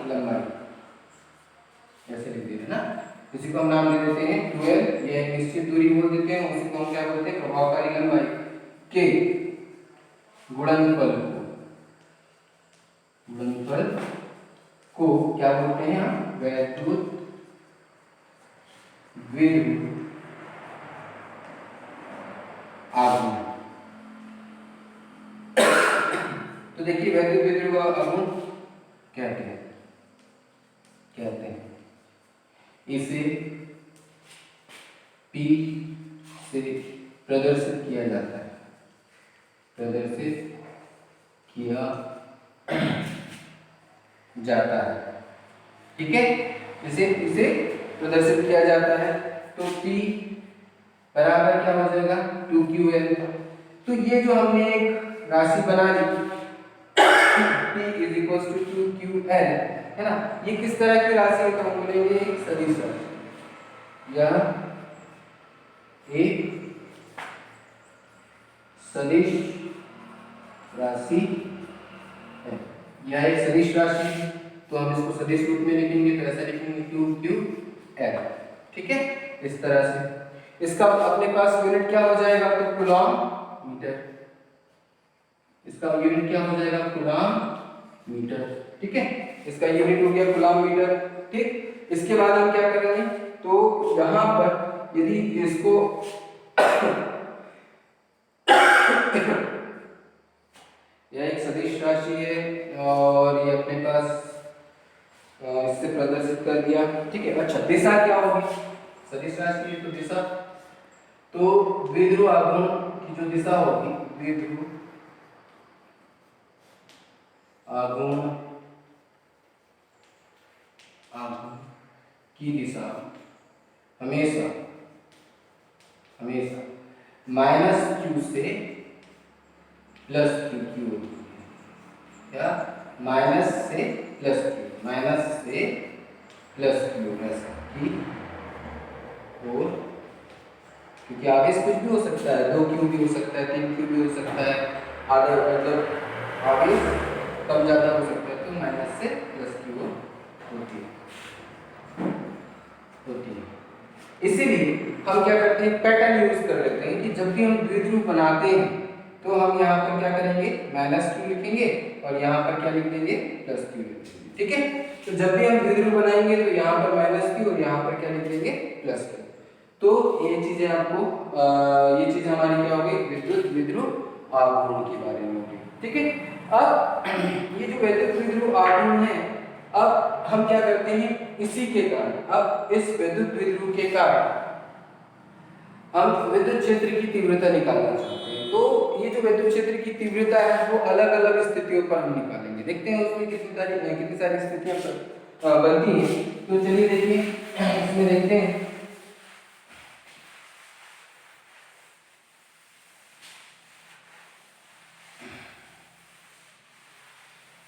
लंबाई ऐसे लिख देते हैं ना। इसी को हम नाम दे देते हैं 2l, ये एक निश्चित दूरी बोल देते हैं। उसी को हम क्या बोलते हैं, प्रभावकारी लंबाई के गुणनफल को क्या बोलते हैं हम, वैद्युत द्विध्रुव आघूर्ण। तो देखिए वैद्युत द्विध्रुव आघूर्ण कहते हैं इसे P से प्रदर्शित किया जाता है, ठीक है, इसे प्रदर्शित किया जाता है। तो P बराबर क्या हो जाएगा 2ql। तो ये जो हमने एक राशि बना ली P is equal to 2ql है ना, ये किस तरह की राशि है, तो हम बोलेंगे एक सदिश राशि। यह एक सदिश राशि है, यह एक सदिश राशि है। तो हम इसको सदिश रूप में लिखेंगे, तो ऐसा लिखेंगे 2ql, ठीक है, इस तरह से। इसका अपने पास यूनिट क्या हो जाएगा, तो कूलॉम मीटर। इसका यूनिट क्या हो जाएगा, कूलॉम मीटर, ठीक है, इसका यूनिट हो गया कूलॉम मीटर। ठीक, इसके बाद हम क्या करेंगे, तो यहां पर यदि इसको यह एक सदिश राशि है और ये अपने पास इससे प्रदर्शित कर दिया, ठीक है। अच्छा दिशा क्या होगी, सदिश राशि है तो दिशा, तो द्विध्रुव आघूर्ण की जो दिशा होगी, द्विध्रुव आघूर्ण की दिशा हमेशा -q से +q की होती है, क्या माइनस से +q की और, क्योंकि आवेश कुछ भी हो सकता है, 2q भी हो सकता है, 3q भी हो सकता है, आधा मतलब आवेश कम ज्यादा हो सकता है, तो माइनस से +q होती है। इसीलिए हम क्या करते हैं, पैटर्न यूज कर लेते हैं कि जब भी हम द्विध्रुव बनाते हैं तो हम यहाँ पर क्या करेंगे, -q लिखेंगे और यहाँ पर क्या लिख देंगे, +q लिख देंगे, ठीक है। तो जब भी हम द्विध्रुव बनाएंगे तो यहाँ पर -q और यहाँ पर क्या लिख देंगे, +q। तो ये चीजें आपको ये चीज हमारी क्या होगी, विद्युत विद्युत आघूर्ण के बारे में होगी। ठीक है, अब ये जो विद्युत विद्युत आघूर्ण है, अब हम क्या करते हैं, इसी के कारण, अब इस विद्युत विद्युत के कारण हम विद्युत क्षेत्र की तीव्रता निकालना चाहते हैं। तो ये जो विद्युत क्षेत्र की तीव्रता है वो अलग अलग स्थितियों पर हम निकालेंगे। देखते हैं उसमें कितनी सारी स्थितियां बनती हैं। तो चलिए देखिए इसमें देखते हैं।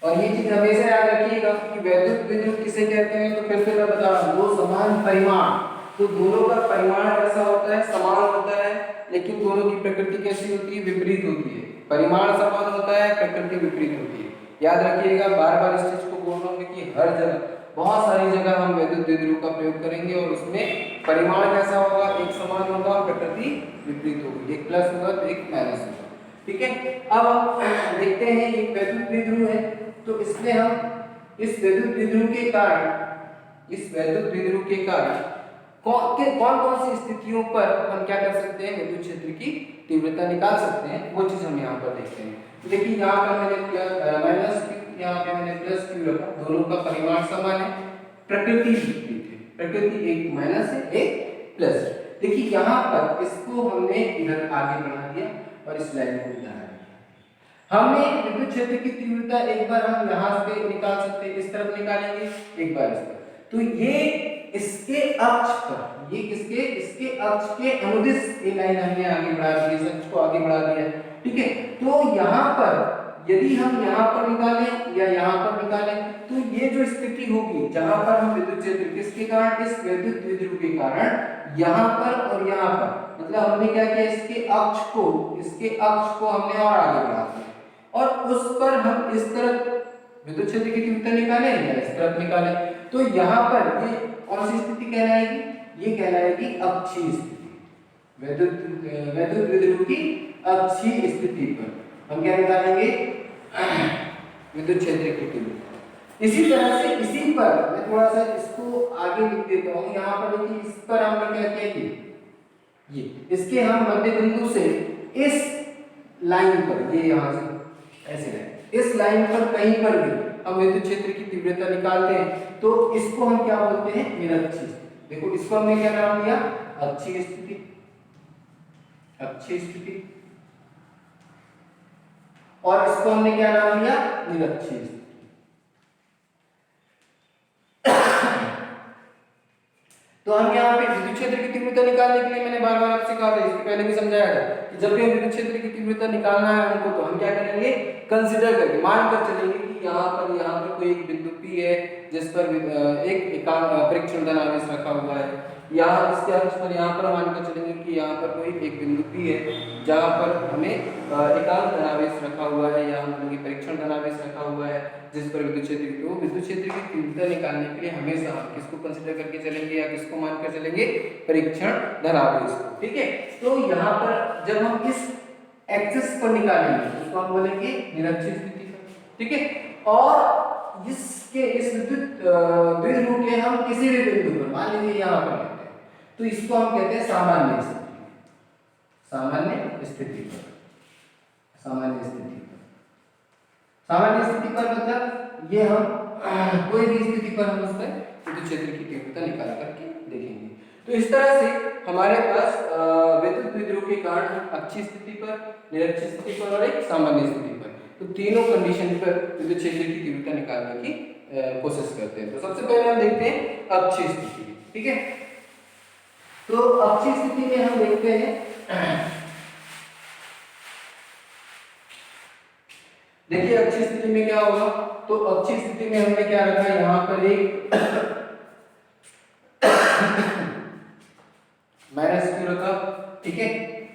और ये चीज हमेशा याद रखिएगा कि विद्युत विद्युत किसे कहते हैं, तो फिर से मैं बता रहा हूं, दो समान परिमाण, तो दोनों का परिमाण कैसा होता है, समान होता है, लेकिन दोनों की प्रकृति कैसी होती है, विपरीत होती है। परिमाण समान होता है, प्रकृति विपरीत होती है। याद रखिएगा, बार बार इस चीज को बोल रहा हूं कि हर जगह, बहुत सारी जगह हम विद्युत विद्युत का प्रयोग करेंगे और उसमें परिमाण कैसा होगा, एक समान होगा, प्रकृति विपरीत होगी, एक प्लस होगा तो एक माइनस होगा। ठीक है, अब हम देखते हैं एक विद्युत विद्युत है, तो इसमें हम इस विद्युत विद्युत के कारण, इस विद्युत विद्युत के कारण कौन कौन सी स्थितियों पर हम क्या कर सकते हैं, विद्युत क्षेत्र की तीव्रता निकाल सकते हैं, वो चीज हम यहाँ पर देखते हैं। तो देखिए यहाँ पर मैंने माइनस क्यू, यहाँ पे मैंने प्लस क्यू रखा, दोनों का परिमाण समान है, प्रकृति विपरीत है, प्रकृति एक माइनस है एक प्लस। देखिए यहाँ पर इसको हमने इधर आगे बढ़ा दिया और इस लाइन को इधर आ दिया। हमने विद्युत क्षेत्र की तीव्रता एक बार हम यहाँ पे निकाल सकते हैं, इस तरफ निकालेंगे, एक बार इस तरफ। तो ये इसके अक्ष पर, ये किसके, इसके अक्ष के अनुदिश ये लाइन हमने आगे बढ़ा दी, इस अक्ष को आगे बढ़ा दिया। ठीक है, तो यहाँ पर यदि हम यहाँ पर निकालें या यहाँ पर निकालें, तो ये जो स्थिति होगी जहां पर हम विद्युत क्षेत्र किसके कारण, इस विद्युत विद्युत के कारण यहाँ पर और यहाँ पर, मतलब हमने क्या किया, इसके अक्ष को हमने और आगे बढ़ा दिया और उस पर हम इस तरफ विद्युत क्षेत्र की तीव्रता निकालें या इस तरफ निकालें। तो यहाँ पर ये कौन सी स्थिति कहलाएगी, ये कहलाएगी अक्षीय स्थिति। विद्युत विद्युत की अक्षीय स्थिति पर हम क्या निकालेंगे, विद्युत क्षेत्र की तीव्रता। इसी तरह से इसी पर मैं थोड़ा सा इसको आगे लिख देता हूँ। यहाँ पर देखिए, इस पर हमने क्या किया, ये इसके हम मध्य बिंदु से इस लाइन पर, ये यहाँ से ऐसे लाइन, इस लाइन पर कहीं पर भी हम विद्युत क्षेत्र की तीव्रता निकालते हैं, तो इसको हम क्या बोलते हैं, निरक्षीय स्थिति। देखो इसको हमने क्या नाम दिया, अक्षीय स्थिति, अक्षीय स्थिति, और इसको हमने क्या नाम दिया, निरक्षीय स्थिति। तो हम यहाँ पे विद्युत क्षेत्र की तीव्रता निकालने के लिए मैंने बार बार आपसे कहा था, इसके पहले भी समझाया था कि जब भी हम विद्युत क्षेत्र की तीव्रता निकालना है हमको, तो हम क्या करेंगे, कंसीडर करके मान कर चलेंगे कि यहाँ पर कोई एक बिंदु P है जिस पर एक परीक्षण धनावेश रखा हुआ है। यहाँ इसके अक्ष पर यहाँ पर मान कर चलेंगे कि यहाँ पर कोई एक बिंदु P है जहाँ पर हमें एकांक धनावेश रखा हुआ है, या हम परीक्षण धनावेश रखा हुआ है जिस पर विद्युत क्षेत्र की, तो विद्युत क्षेत्र की तीव्रता निकालने के लिए हमेशा हम किसको कंसीडर करके चलेंगे या किसको मान कर चलेंगे, परीक्षण धनावेश को। ठीक है, तो यहाँ पर जब हम इस एक्सिस पर निकालेंगे उसको हम बोलेंगे निरक्षीय स्थिति पर। ठीक है, और इसके इस विद्युत द्विध्रुव के हम किसी भी बिंदु पर, मान लीजिए यहाँ पर लेते हैं, तो इसको हम कहते हैं सामान्य स्थिति, सामान्य स्थिति पर, सामान्य स्थिति पर, सामान्य स्थिति पर मतलब ये हम कोई भी स्थिति पर हम उस पर विद्युत क्षेत्र की तीव्रता निकाल करके देखेंगे। तो इस तरह से हमारे पास विद्युत विद्युत के कारण अक्षीय स्थिति पर, निरक्षीय स्थिति पर और एक सामान्य स्थिति पर, तो तीनों कंडीशन पर विद्युत क्षेत्र की तीव्रता निकालने की कोशिश करते हैं। तो सबसे पहले हम देखते हैं अक्षीय स्थिति। ठीक है, तो अक्षीय स्थिति में हम देखते हैं, देखिए अक्षीय स्थिति में क्या होगा, तो अक्षीय स्थिति में हमने क्या रखा, यहाँ पर एक माइनस क्यू रखा। ठीक है,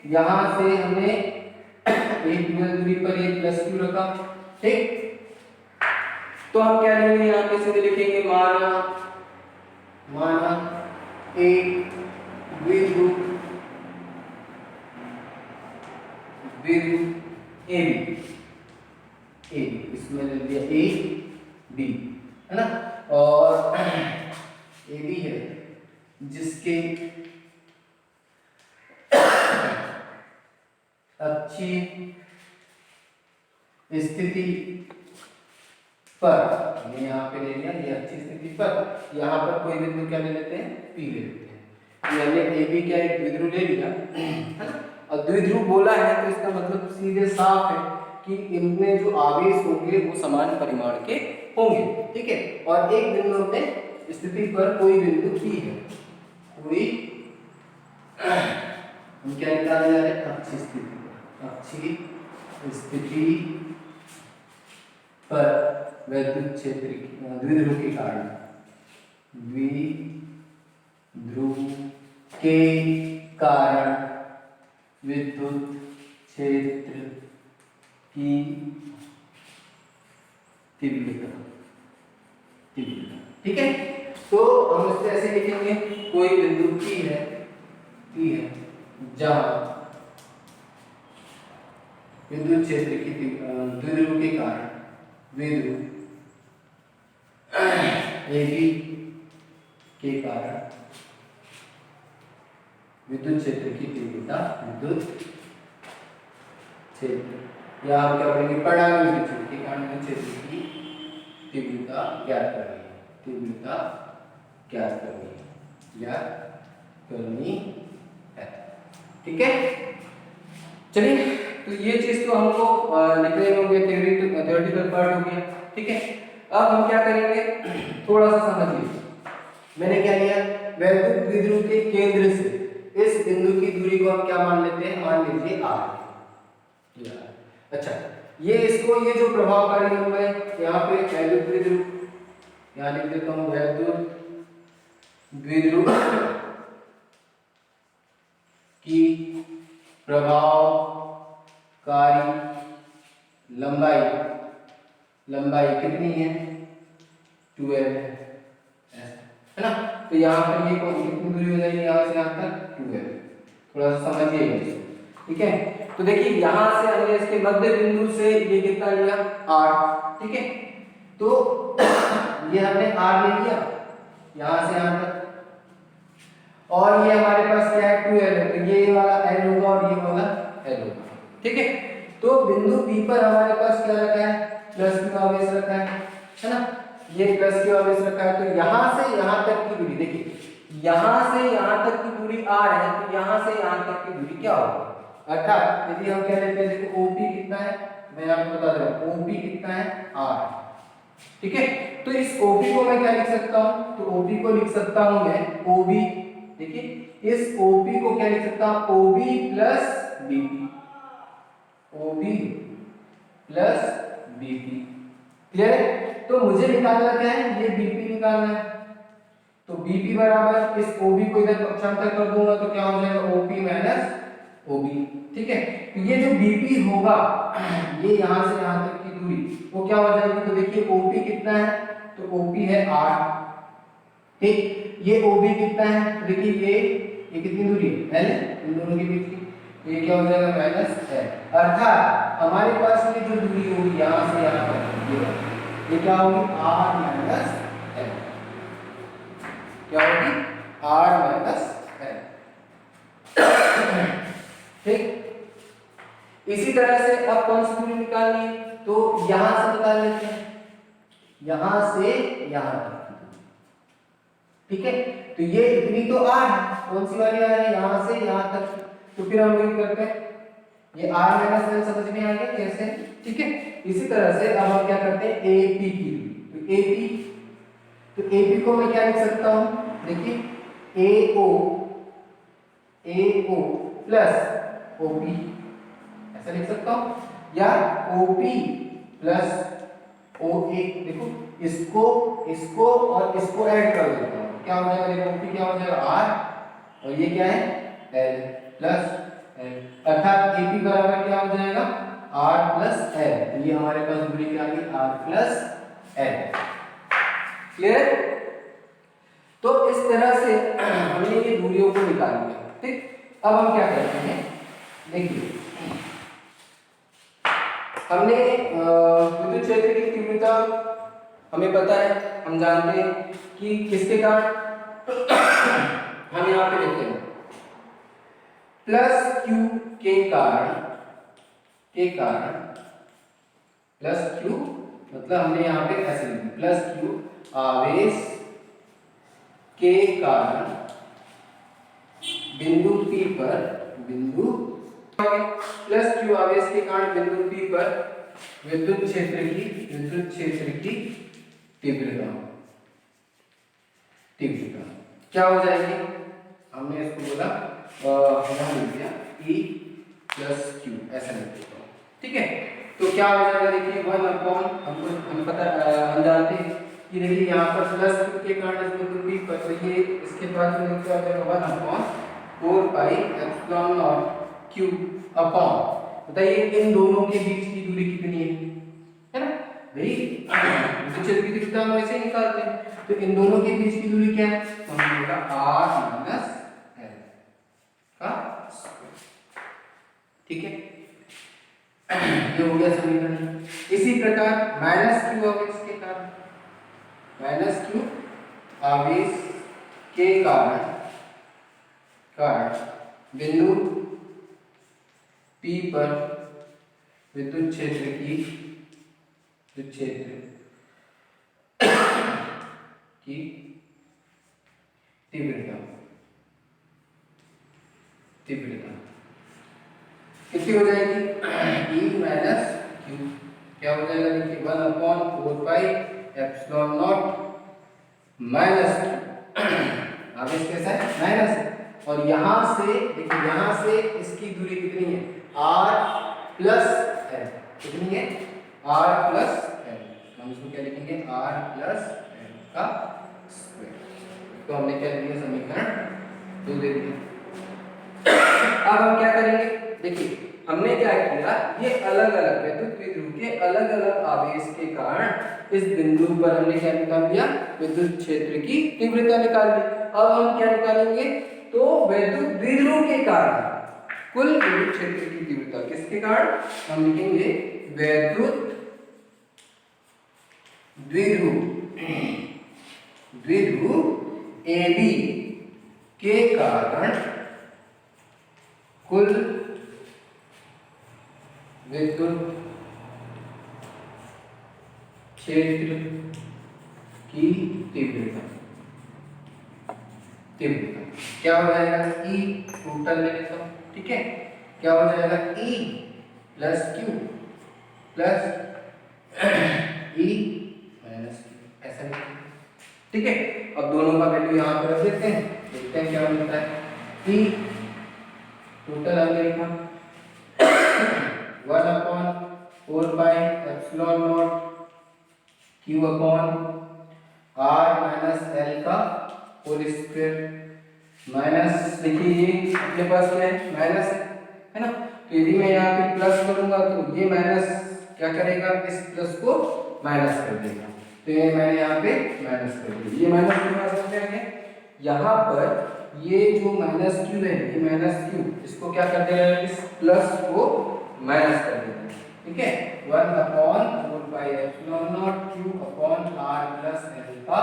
यहां से हमने एक दूरी पर एक प्लस क्यू रखा। ठीक, तो हम क्या लेंगे, यहाँ पे सीधे लिखेंगे माना एक द्विध्रुव ए बी, इसमें ले लिया ए बी, है ना, और ए बी है जिसके अच्छी स्थिति पर, हमने यहाँ पे ले लिया ये अच्छी स्थिति पर, यहाँ पर कोई बिंदु क्या ले लेते हैं, P ले लेते हैं। ये हमने ए बी क्या एक द्विध्रुव ले लिया है ना, और द्विध्रुव बोला है तो इसका मतलब सीधे साफ है कि इनमें जो आवेश होंगे वो समान परिमाण के होंगे, ठीक है। और एक बिंदु में स्थिति पर कोई बिंदु P है, कोई हम क्या निकालने जा रहे हैं, अच्छी स्थिति पर, अच्छी स्थिति पर वैद्युत क्षेत्र द्विध्रुव के कारण, द्विध्रुव के कारण विद्युत क्षेत्र की तीव्रता, ठीक है। तो हम इससे ऐसे लिखेंगे, कोई बिंदु P है जहां विद्युत क्षेत्र की द्विध्रुव के कारण, द्विध्रुव AB के कारण विद्युत क्षेत्र की तीव्रता, विद्युत क्षेत्र या हम क्या पढ़ेंगे, परिणामी विद्युत क्षेत्र के कारण विद्युत क्षेत्र की तीव्रता ज्ञात करनी है, तीव्रता ज्ञात करनी है, ठीक है। चलिए, तो ये चीज तो हमको लिखने में हो गया, थ्योरेटिकल पार्ट हो गया, ठीक है। अब हम क्या करेंगे, थोड़ा सा समझिए। मैंने क्या लिया, वैद्युत द्विध्रुव के केंद्र से इस बिंदु की दूरी को हम क्या मान लेते हैं, मान लीजिए r। अच्छा, ये इसको, ये जो प्रभावकारी लंबाई यहाँ पे वैद्युत द्विध्रुव, यहाँ लिख देता हूँ वैद्युत द्विध्रुव की प्रभावकारी लंबाई कितनी है, 12 है ना। तो यहाँ पर ये कितनी दूरी हो जाएगी, यहाँ से यहाँ तक 12, थोड़ा सा समझिएगा इसको, ठीक है। तो देखिए यहाँ से हमने इसके मध्य बिंदु से ये कितना लिया, r, ठीक है। तो ये हमने r ले लिया यहाँ से यहाँ तक, और ये हमारे पास क्या है, 12 है, तो ये वाला l होगा और ये वाला l होगा, ठीक है। तो बिंदु P पर हमारे पास क्या रखा है, प्लस Q आवेश रखा है ना, ये प्लस Q आवेश रखा है। तो यहाँ से यहाँ तक की दूरी, देखिए यहाँ से यहाँ तक की दूरी r है, तो यहाँ से यहाँ तक की दूरी क्या होगी, अर्थात यदि हम क्या लेते हैं, देखो OP कितना है, मैं आपको बता दे रहा हूँ, OP कितना है, r, ठीक है। तो इस OP को मैं क्या लिख सकता हूँ, तो OP को लिख सकता हूँ मैं OB, देखिए इस OP को क्या लिख सकता हूँ, OB plus BP, OB plus BP, clear है। तो मुझे निकालना क्या है, ये BP निकालना है, तो BP बराबर इस OB को इधर पक्षांतर कर दूंगा तो क्या हो जाएगा, OP माइनस OB, ठीक है। तो ये जो BP होगा, ये यहाँ से यहाँ तक की दूरी वो क्या हो जाएगी, तो देखिए OP कितना है, तो OP है r, ठीक। ये OB कितना है, तो देखिए ये कितनी दूरी है, l, इन दोनों के बीच की, तो ये क्या हो जाएगा, माइनस l, अर्थात हमारे पास ये जो दूरी होगी यहाँ से यहाँ तक, ये क्या होगी, r माइनस l, क्या होगी, r माइनस l, ठीक। इसी तरह से अब कौन सी दूरी निकालनी है, तो यहां से निकाल लेते हैं, यहां से यहां तक, ठीक है। तो ये इतनी तो r है, कौन सी वाली आ रही है, यहां से यहां तक, तो फिर हम वही करते हैं, ये r माइनस l समझ में आ गया कैसे, ठीक है। इसी तरह से अब हम क्या करते हैं, AP की दूरी, तो AP को मैं क्या लिख सकता हूं, देखिए AO प्लस OP, ऐसा लिख सकता हूं, या OP प्लस OA, देखो इसको और इसको ऐड कर देता हूं, क्या हो जाएगा, देखो OP क्या हो जाएगा, r, और ये क्या है, l प्लस l, अर्थात AP बराबर क्या हो जाएगा, r प्लस l, ये हमारे पास दूरी क्या आ गई, r प्लस l, क्लियर। तो इस तरह से हमने ये दूरियों को निकाल लिया, ठीक। अब हम क्या करते हैं, देखिए हमने विद्युत क्षेत्र की तीव्रता हमें पता है, हम जानते हैं कि किसके कारण, हम यहाँ पे लिखते हैं प्लस Q के कारण के कारण प्लस क्यू, मतलब हमने यहाँ पे ऐसे लिखा प्लस क्यू आवेश के कारण बिंदु P पर प्लस क्यू आवेश के कारण बिंदु P पर विद्युत क्षेत्र की तीव्रता क्या हो जाएगी? हमने इसको बोला यहाँ लिख दिया E प्लस क्यू, ऐसा लिख देता हूँ, ठीक है। तो क्या हो जाएगा? देखिए 1 हम जानते हैं कि देखिए यहाँ पर प्लस क्यू के कारण इस बिंदु P पर, तो ये इसके बाद में क्या हो जाएगा 1/4 pi epsilon not Q upon, बताइए इन दोनों के बीच की दूरी कितनी है ना भाई? विद्युत क्षेत्र की तीव्रता हम ऐसे ही निकालते हैं, तो इन दोनों के बीच की दूरी क्या है? तो हमने बोला r माइनस l का स्क्वायर, ठीक है। ये हो गया समीकरण। इसी प्रकार माइनस क्यू आवेश के कारण बिंदु P पर विद्युत क्षेत्र की तीव्रता कितनी हो जाएगी? E माइनस क्यू, क्या हो जाएगा? देखिए 1/4 पाई एप्सिलॉन नॉट माइनस आवेश कैसा है? माइनस है, और यहाँ से देखिए यहाँ से इसकी दूरी कितनी है? r प्लस l, कितनी है? r प्लस l, हम इसको क्या लिखेंगे? r प्लस l का स्क्वायर। तो हमने क्या लिया? समीकरण 2 दे दिया। अब हम क्या करेंगे? देखिए हमने क्या किया, ये अलग अलग विद्युत द्विध्रुव के अलग अलग आवेश के कारण इस बिंदु पर हमने क्या निकाल लिया? विद्युत क्षेत्र की तीव्रता निकाल ली। अब हम क्या निकालेंगे? तो विद्युत द्विध्रुव के कारण कुल विद्युत क्षेत्र की तीव्रता, किसके कारण? हम लिखेंगे विद्युत द्विध्रुव AB के कारण कुल विद्युत क्षेत्र की तीव्रता क्या हो जाएगा? E टोटल ले लेता हूं, ठीक है। क्या हो जाएगा? E plus Q plus E minus Q, ऐसा लिखते हैं, ठीक है। अब दोनों का वैल्यू यहाँ पर रख देते हैं, देखते हैं क्या मिलता है। E टोटल हमने लिखा 1/4 pi epsilon not Q upon r minus l का होल स्क्वायर, माइनस देखिए ये अपने पास क्या है? माइनस है ना, तो यदि मैं यहाँ पे प्लस करूंगा तो ये माइनस क्या करेगा? इस प्लस को माइनस कर देगा, तो ये मैंने यहाँ पे माइनस कर दिया। ये माइनस क्यों आ सकते हैं? यहाँ पर ये जो माइनस क्यू है, ये माइनस क्यू, इसको क्या कर देगा? इस प्लस को माइनस कर देगा, ठीक है। 1/4 pi epsilon not Q upon r plus l का,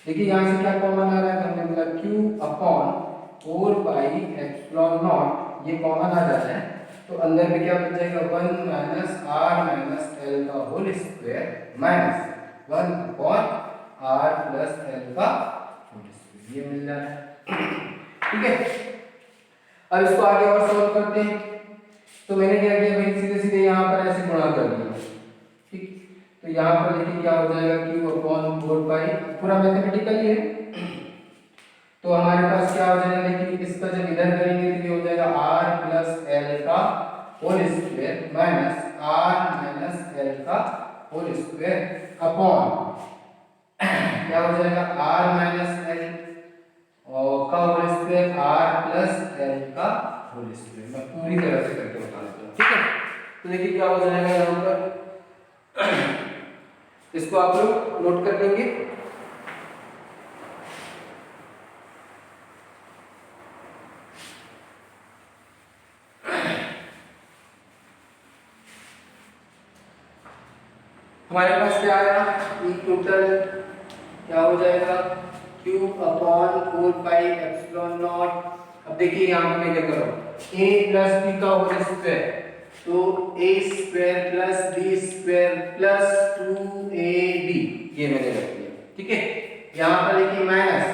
देखिए यहाँ से क्या कॉमन आ रहा है? हमने बोला q upon 4 pi epsilon naught, ये कॉमन आ जाता है, तो अंदर में क्या बच जाएगा? 1 माइनस r माइनस l का whole square minus 1 upon r plus l का होल स्क्वायर, ये मिल जाता है, ठीक है। अब इसको आगे और सॉल्व करते हैं। तो मैंने क्या किया भाई? सीधे सीधे यहाँ पर ऐसे गुणा कर दिया, ठीक। तो यहाँ पर देखिए क्या हो जाएगा? q अपॉन 4 पाई, पूरा मैथमेटिकली है, तो हमारे पास क्या हो जाएगा? देखिए इसका जब इधर करेंगे तो ये हो जाएगा r प्लस l का whole square minus r minus l का होल स्क्वायर अपॉन क्या हो जाएगा? r माइनस l का whole square r plus l का होल स्क्वायर। मैं पूरी तरह से करके बता देता हूँ, ठीक है। तो देखिए क्या हो जाएगा यहाँ पर, इसको आप लोग नोट कर लेंगे। हमारे पास क्या आया? ई टोटल क्या हो जाएगा? q upon 4 pi epsilon not. अब देखिए यहाँ पे मैं क्या करूँ? a प्लस b का होल स्क्वायर तो a square plus b square plus 2ab ये मैंने रख दिया। ठीक है, यहाँ पर देखिए माइनस,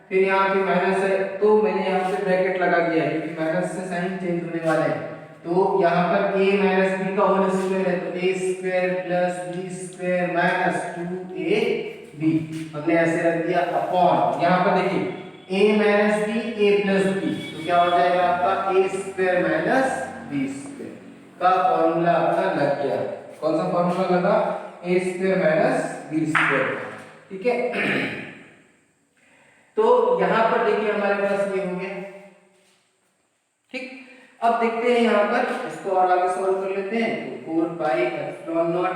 फिर यहाँ पे माइनस है तो मैंने यहाँ पे ब्रैकेट लगा दिया है क्योंकि माइनस से साइन चेंज होने वाला है। तो यहाँ पर a माइनस b का होल स्क्वायर है तो a square plus b square minus 2ab हमने ऐसे रख दिया अपॉन, यहाँ पर देखिए a minus b a plus b तो क्या हो जाएगा आपका a square minus b square का फॉर्मूला आपका लग गया। कौन सा फॉर्मूला लगा? a square minus b square. ठीक है, तो यहां पर देखिए हमारे पास ये हो गया। ठीक, अब देखते हैं यहां पर इसको और आगे सॉल्व कर लेते हैं। तो 4 पाई एप्सिलॉन नॉट,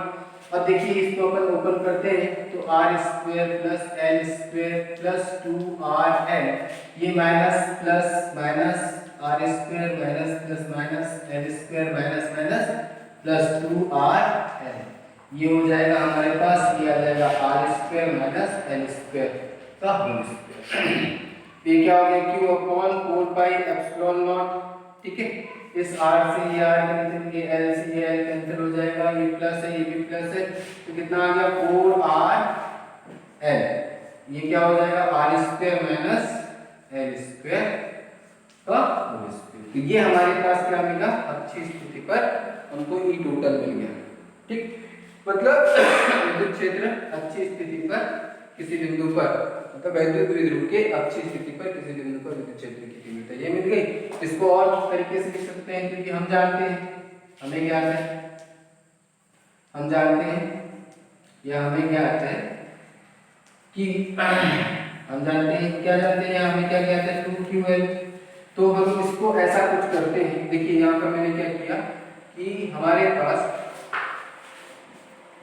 अब देखिए इसको अपन ओपन करते हैं तो r square plus l square plus 2rl ये minus plus minus r square minus plus minus l square minus minus plus 2rl ये हो जाएगा हमारे पास, ये आ जाएगा r square minus l square का होल स्क्वायर। ये क्या हो गया q upon 4 pi epsilon not. ठीक है, इस r से ये r कैंसिल, ये l से ये l कैंसिल हो जाएगा, ये प्लस है ये भी प्लस है तो कितना आ गया 4rl। ये क्या हो जाएगा r square minus l square का होल स्क्वायर। तो ये हमारे पास क्या मिला, अच्छी स्थिति पर हमको ई टोटल मिल गया। ठीक, मतलब विद्युत क्षेत्र अच्छी स्थिति पर किसी बिंदु पर, मतलब वैद्युत द्विध्रुव के अच्छी स्थिति पर किसी बिंदु पर विद्युत क्षेत्र की तीव्रता ये मिल गई। इसको और तरीके से लिख सकते हैं क्योंकि हम जानते हैं, हमें ज्ञात है, हम जानते हैं या हमें ज्ञात है कि हम जानते हैं, क्या जानते हैं, हमें क्या ज्ञात है 2ql। तो हम इसको ऐसा कुछ करते हैं, देखिए यहाँ पर मैंने क्या किया कि हमारे पास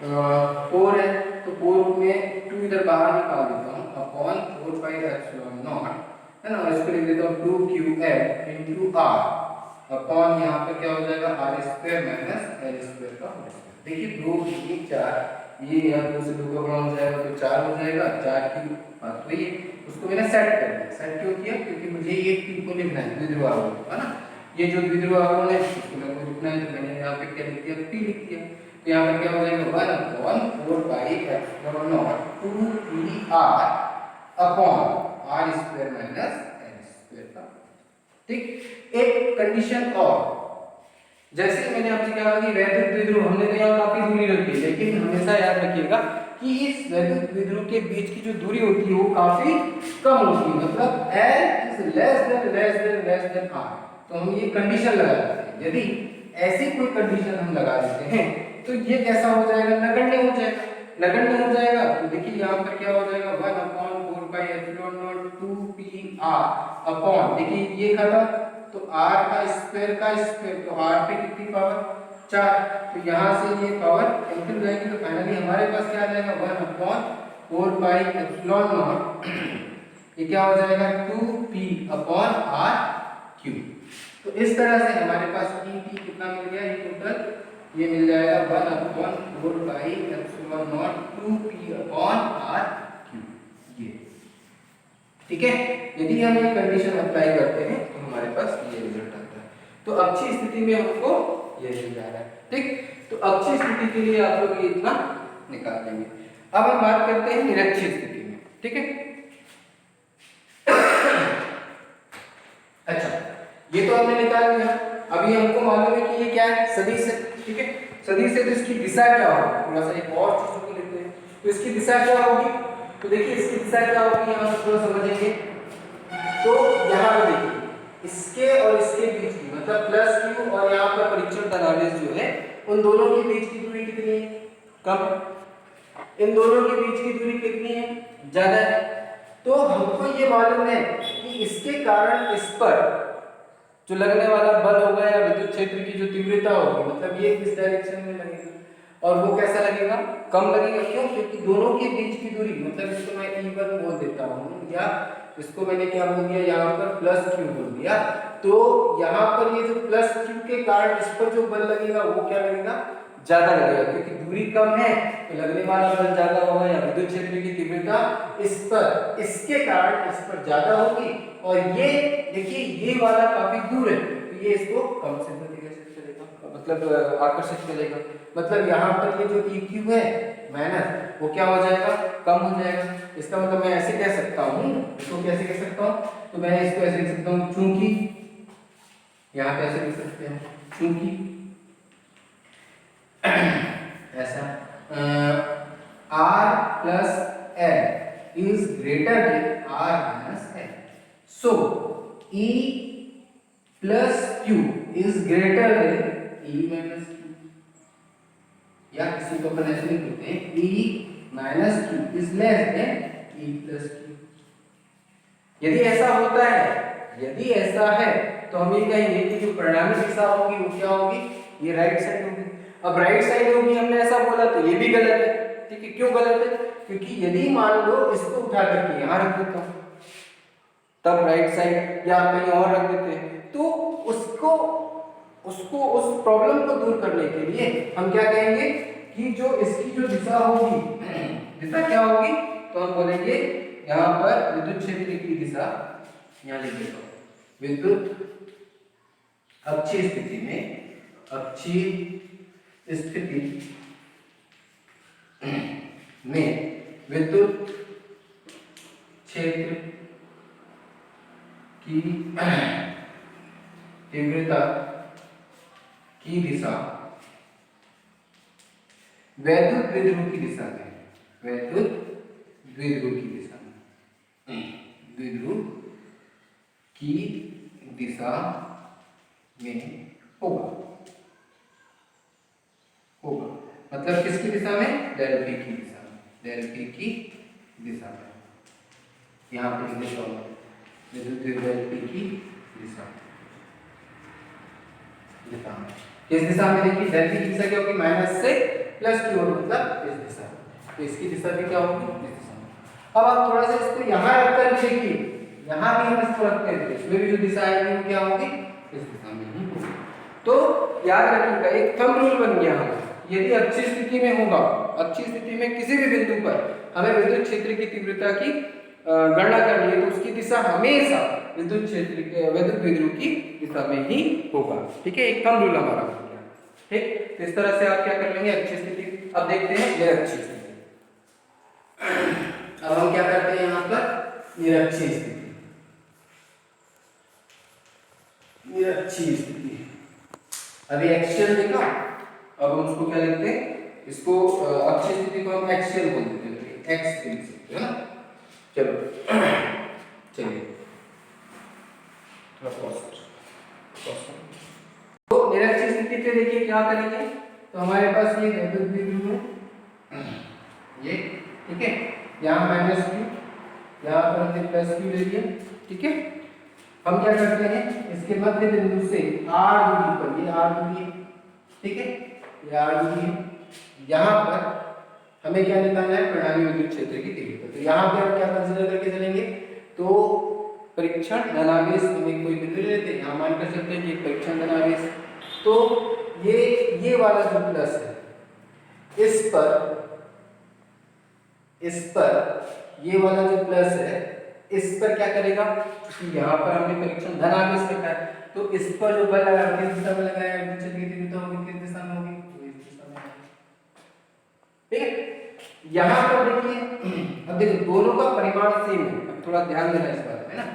4 है तो 4 में 2 इधर बाहर निकाल देता हूँ अपॉन 4 पाई एप्सिलॉन नॉट है ना, इसको लिख देता हूँ 2ql इनटू r अपॉन यहाँ पे क्या हो जाएगा r square minus l square का होल स्क्वायर। देखिए 2 3 4 ये यहाँ 2 से 2 का गुणा हो जाएगा तो 4 हो जाएगा, 4 की बात वही है, उसको मैंने सेट कर दिया। सेट क्यों किया? क्योंकि मुझे ये p को लिखना है द्विध्रुव आघूर्ण है ना, ये जो द्विध्रुव आघूर्ण है उसको मेरे को लिखना है तो मैंने यहाँ पे क्या लिख दिया p लिख दिया। तो यहाँ पर क्या हो जाएगा 1 upon 4 pi epsilon not 2pr upon r square minus l square का। ठीक, एक कंडीशन और, जैसे मैंने आपसे कहा कि वैद्युत द्विध्रुव हमने तो यहाँ काफी दूरी रखी है, लेकिन हमेशा याद रखिएगा कि इस वैद्युत द्विध्रुव के बीच की जो दूरी होती है वो काफी कम होती है, मतलब l is less than r। तो हम ये कंडीशन लगा देते हैं, यदि ऐसी कोई कंडीशन हम लगा देते हैं तो ये कैसा हो जाएगा, नगण्य हो जाएगा। नगण्य हो जाएगा तो देखिए यहाँ पर क्या हो जाएगा 1 upon 4 pi epsilon not 2pr upon, देखिए ये खत्म तो r का स्क्वायर तो r पे कितनी पावर 4, तो यहाँ से ये पावर कैंसिल हो जाएगी तो फाइनली हमारे पास क्या आ जाएगा 1 अपॉन 4 पाई एप्सिलॉन नॉट ये क्या हो जाएगा 2p अपॉन r क्यूब। तो इस तरह से हमारे पास et कितना मिल गया, ये टोटल ये मिल जाएगा 1 upon 4 pi epsilon naught 2p upon r cube. ये ठीक है, यदि हम ये कंडीशन अप्लाई करते हैं तो हमारे पास ये रिजल्ट आता है। तो अच्छी स्थिति में हमको ये मिल जा रहा है। ठीक, तो अच्छी स्थिति के लिए आप लोग ये इतना निकाल देंगे। अब हम बात करते हैं निरक्षीय स्थिति में। ठीक है, अच्छा ये तो हमने निकाल लिया, अभी हमको मालूम है कि ये क्या है, सदिश है। ठीक है, सदिश है तो इसकी दिशा क्या होगी, थोड़ा सा एक और चीजों को लिखते हैं। तो इसकी दिशा क्या होगी, तो देखिए इसकी दिशा क्या होगी, यहाँ से थोड़ा समझेंगे तो यहाँ पर देखिए इसके और इसके बीच की, मतलब प्लस q और यहाँ पर परीक्षण धनावेश जो है उन दोनों के बीच की दूरी कितनी है, कम। इन दोनों के बीच की दूरी कितनी है, ज्यादा है। तो हमको ये मालूम है कि इसके कारण इस पर जो लगने वाला बल होगा या विद्युत क्षेत्र की जो तीव्रता होगी, मतलब ये इस डायरेक्शन में लगेगा और वो कैसा लगेगा, कम लगेगा। क्यों? क्योंकि दोनों के बीच की दूरी, मतलब इसको मैं e1 बोल देता हूँ या इसको मैंने क्या बोल दिया, यहाँ पर प्लस q बोल दिया। तो यहाँ पर ये जो प्लस q के कारण इस पर जो बल लगेगा वो क्या लगेगा, ज्यादा लगेगा, क्योंकि दूरी कम है तो लगने वाला बल ज्यादा होगा या विद्युत क्षेत्र की तीव्रता इस पर, इसके कारण इस पर ज्यादा होगी। और ये देखिए ये वाला काफी दूर है तो ये इसको कम से चलेगा। अब मतलब आकर्षित करेगा। मतलब यहाँ पर ये जो EQ है माइनस, वो क्या हो जाएगा, कम हो जाएगा। इसका मतलब मैं ऐसे कह सकता हूँ, इसको कैसे कह सकता हूँ, तो मैं इसको ऐसे लिख सकता हूँ, चूंकि यहाँ पे ऐसे लिख सकते हैं, चूंकि ऐसा R plus L is greater than R minus L. So E plus Q is greater than E minus Q. या किसी को अपन ऐसे लिख देते हैं, E minus Q is less than E plus Q. यदि ऐसा होता है, यदि ऐसा है, तो हम ये कहेंगे कि जो परिणामी दिशा होगी वो क्या होगी, ये राइट साइड होगी। अब राइट साइड होगी, हमने ऐसा बोला, तो ये भी गलत है। ठीक है, क्यों गलत है, क्योंकि यदि मान लो इसको उठा करके यहाँ रख देता हूँ, तब राइट साइड या कहीं और रख देते हैं, तो उसको उस प्रॉब्लम को दूर करने के लिए हम क्या कहेंगे कि जो इसकी जो दिशा होगी, दिशा क्या होगी, तो हम बोलेंगे यहाँ पर विद्युत क्षेत्र की दिशा, यहाँ लिख देता हूँ, विद्युत अक्षीय स्थिति में विद्युत क्षेत्र की तीव्रता की दिशा वैद्युत द्विध्रुव की दिशा में, वैद्युत द्विध्रुव की दिशा में, द्विध्रुव की दिशा में होगा, मतलब किसकी दिशा में, डेल पी की दिशा में, डेल पी की दिशा में। यहाँ पे लिख देता हूँ, विद्युत डेल पी की दिशा में, किस दिशा में, देखिए डेल पी की दिशा क्या होगी, माइनस से प्लस की ओर, मतलब इस दिशा में, तो इसकी दिशा भी क्या होगी, इस दिशा में। अब आप थोड़ा सा इसको यहाँ रखकर भी देखिए, यहाँ भी हम इसको रखते हैं, इसमें भी जो दिशा आएगी वो क्या होगी, इस दिशा में ही होगी। तो याद रखिएगा, एक थंब रूल बन गया हमारा, यदि अच्छी स्थिति में होगा, अच्छी स्थिति में किसी भी बिंदु पर हमें विद्युत क्षेत्र की तीव्रता की गणना करनी है, तो उसकी दिशा हमेशा विद्युत क्षेत्र के विद्युत द्विध्रुव की दिशा में ही होगा। ठीक है, एक थंब रूल हमारा बन गया। ठीक, तो इस तरह से आप क्या कर लेंगे, अच्छी स्थिति। अब देखते हैं निरक्षीय स्थिति। अब हम क्या करते हैं यहाँ पर, निरक्षीय स्थिति, निरक्षीय स्थिति। अभी एक्सियल देखा, अब हम उसको क्या लिखते हैं, इसको अक्षीय स्थिति को हम एक्सियल बोल देते हैं, एक्स लिख सकते हैं ना। चलो चलिए तो निरक्षीय स्थिति पे देखिए क्या करेंगे, तो हमारे पास ये वैद्युत द्विध्रुव है, ये ठीक है, यहाँ माइनस क्यू, यहाँ पर हमने प्लस क्यू ले लिया। ठीक है, हम क्या करते हैं, इसके मध्य बिंदु से r दूरी पर, ये r दूरी है, ठीक है, ये r दूरी है, यहाँ पर हमें क्या निकालना है, परिणामी विद्युत क्षेत्र की तीव्रता। तो यहाँ पे हम क्या कंसीडर करके चलेंगे, तो परीक्षण धनावेश, हमें कोई बिंदु ले लेते हैं, यहाँ मान कर चलते हैं कि परीक्षण धनावेश, तो ये वाला जो प्लस है, इस पर ये वाला जो प्लस है, इस पर क्या करेगा, क्योंकि यहाँ पर हमने परीक्षण धनावेश रखा है, तो इस पर जो बल लगा, किस दिशा में लगाया, विद्युत क्षेत्र की तीव्रता होगी किस दिशा में होगी, तो इस दिशा में। ठीक है, यहाँ पर देखिए, अब देखो दोनों का परिमाण सेम है, अब थोड़ा ध्यान देना इस बात में ना।